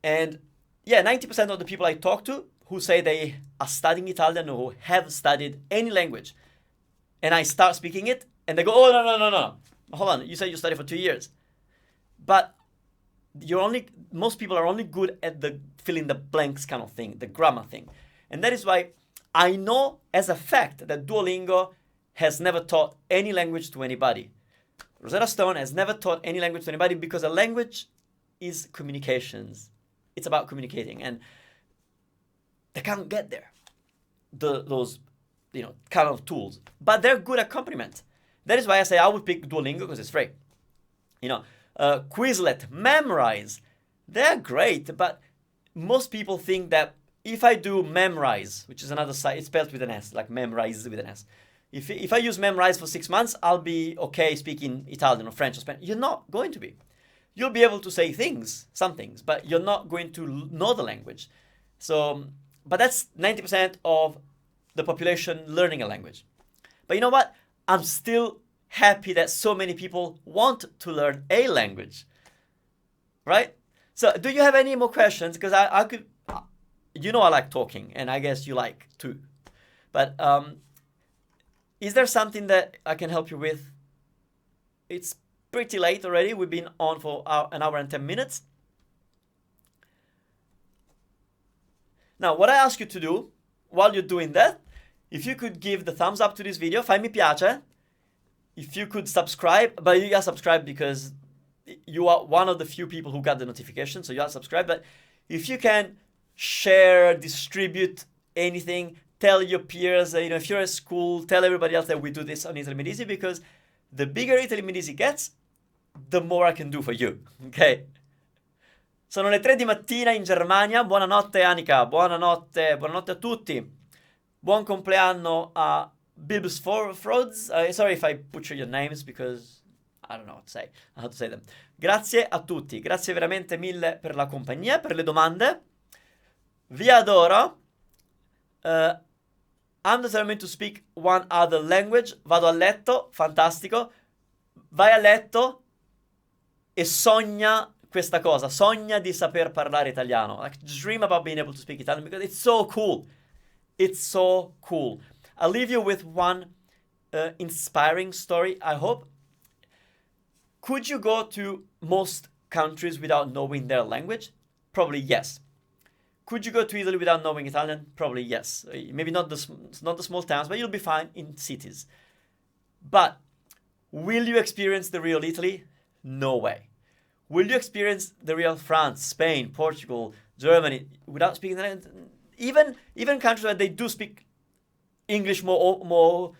And yeah, 90% of the people I talk to who say they are studying Italian or who have studied any language, and I start speaking it, and they go, "Oh, no. Hold on, you said you studied for 2 years." But most people are only good at the fill in the blanks kind of thing, the grammar thing. And that is why I know as a fact that Duolingo has never taught any language to anybody. Rosetta Stone has never taught any language to anybody because a language is communications. It's about communicating, and they can't get there. Those, kind of tools, but they're good accompaniment. That is why I say I would pick Duolingo because it's free. Quizlet, Memrise, they're great, but most people think that if I do memrise, which is another site, it's spelled with an S, like memrise with an S. If I use memrise for 6 months, I'll be okay speaking Italian or French or Spanish. You're not going to be. You'll be able to say things, some things, but you're not going to know the language. So, but that's 90% of the population learning a language. But you know what? I'm still happy that so many people want to learn a language, right? So do you have any more questions? Because I could, you know, I like talking, and I guess you like too. But is there something that I can help you with? It's pretty late already. We've been on for an hour and 10 minutes. Now, what I ask you to do while you're doing that, if you could give the thumbs up to this video, fai mi piace. If you could subscribe, but you gotta subscribe because you are one of the few people who got the notification, so you gotta subscribe. But if you can share, distribute anything, tell your peers, if you're at school, tell everybody else that we do this on Italy Made Easy, because the bigger Italy Made Easy gets, the more I can do for you, ok? Sono le 3 di mattina in Germania. Buonanotte Annika, buonanotte a tutti. Buon compleanno a Bibs Frods. Sorry if I butcher your names because I don't know how to say them. Grazie a tutti, grazie veramente mille per la compagnia, per le domande. Vi adoro. I'm determined to speak one other language. Vado a letto, fantastico. Vai a letto e sogna questa cosa. Sogna di saper parlare italiano. Like, dream about being able to speak Italian because it's so cool. It's so cool. I'll leave you with one inspiring story, I hope. Could you go to most countries without knowing their language? Probably yes. Could you go to Italy without knowing Italian? Probably yes. Maybe not the small towns, but you'll be fine in cities. But will you experience the real Italy? No way. Will you experience the real France, Spain, Portugal, Germany without speaking the language? Even countries where they do speak English more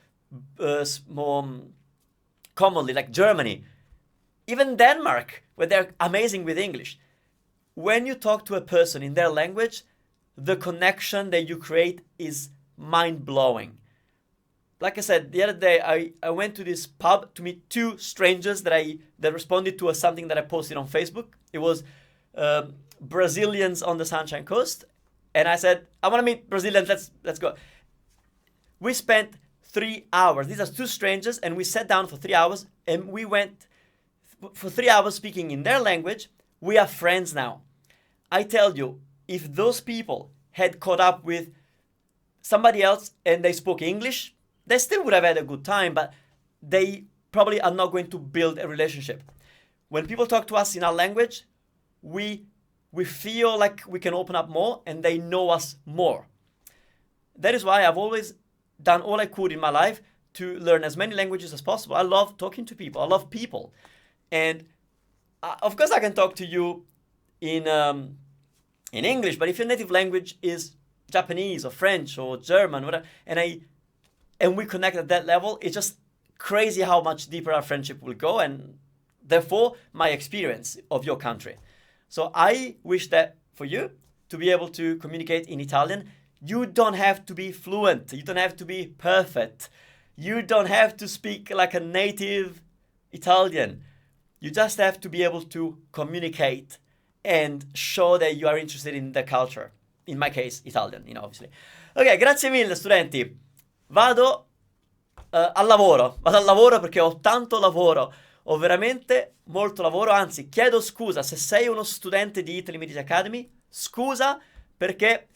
commonly, like Germany, even Denmark, where they're amazing with English. When you talk to a person in their language, the connection that you create is mind-blowing. Like I said, the other day, I went to this pub to meet 2 strangers that responded to something that I posted on Facebook. It was Brazilians on the Sunshine Coast. And I said, I want to meet Brazilians, let's go. We spent 3 hours. These are 2 strangers, and we sat down for 3 hours, and we went for 3 hours speaking in their language. We are friends now. I tell you, if those people had caught up with somebody else and they spoke English, they still would have had a good time, but they probably are not going to build a relationship. When people talk to us in our language, we feel like we can open up more and they know us more. That is why I've always done all I could in my life to learn as many languages as possible. I love talking to people. I love people. And of course I can talk to you in English, but if your native language is Japanese or French or German, whatever, and we connect at that level, it's just crazy how much deeper our friendship will go, and therefore my experience of your country. So I wish that for you to be able to communicate in Italian. You don't have to be fluent. You don't have to be perfect. You don't have to speak like a native Italian. You just have to be able to communicate and show that you are interested in the culture. In my case, Italian, obviously. Ok, grazie mille studenti. Vado al lavoro perché ho tanto lavoro. Ho veramente molto lavoro, anzi chiedo scusa se sei uno studente di Italy Made Easy Academy, scusa perché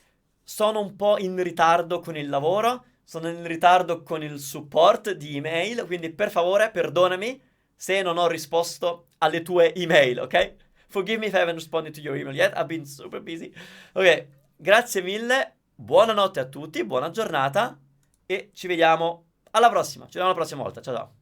sono un po' in ritardo con il lavoro, sono in ritardo con il support di email, quindi per favore perdonami se non ho risposto alle tue email, ok? Forgive me if I haven't responded to your email yet, I've been super busy. Ok, grazie mille, buonanotte a tutti, buona giornata e ci vediamo alla prossima volta, ciao ciao.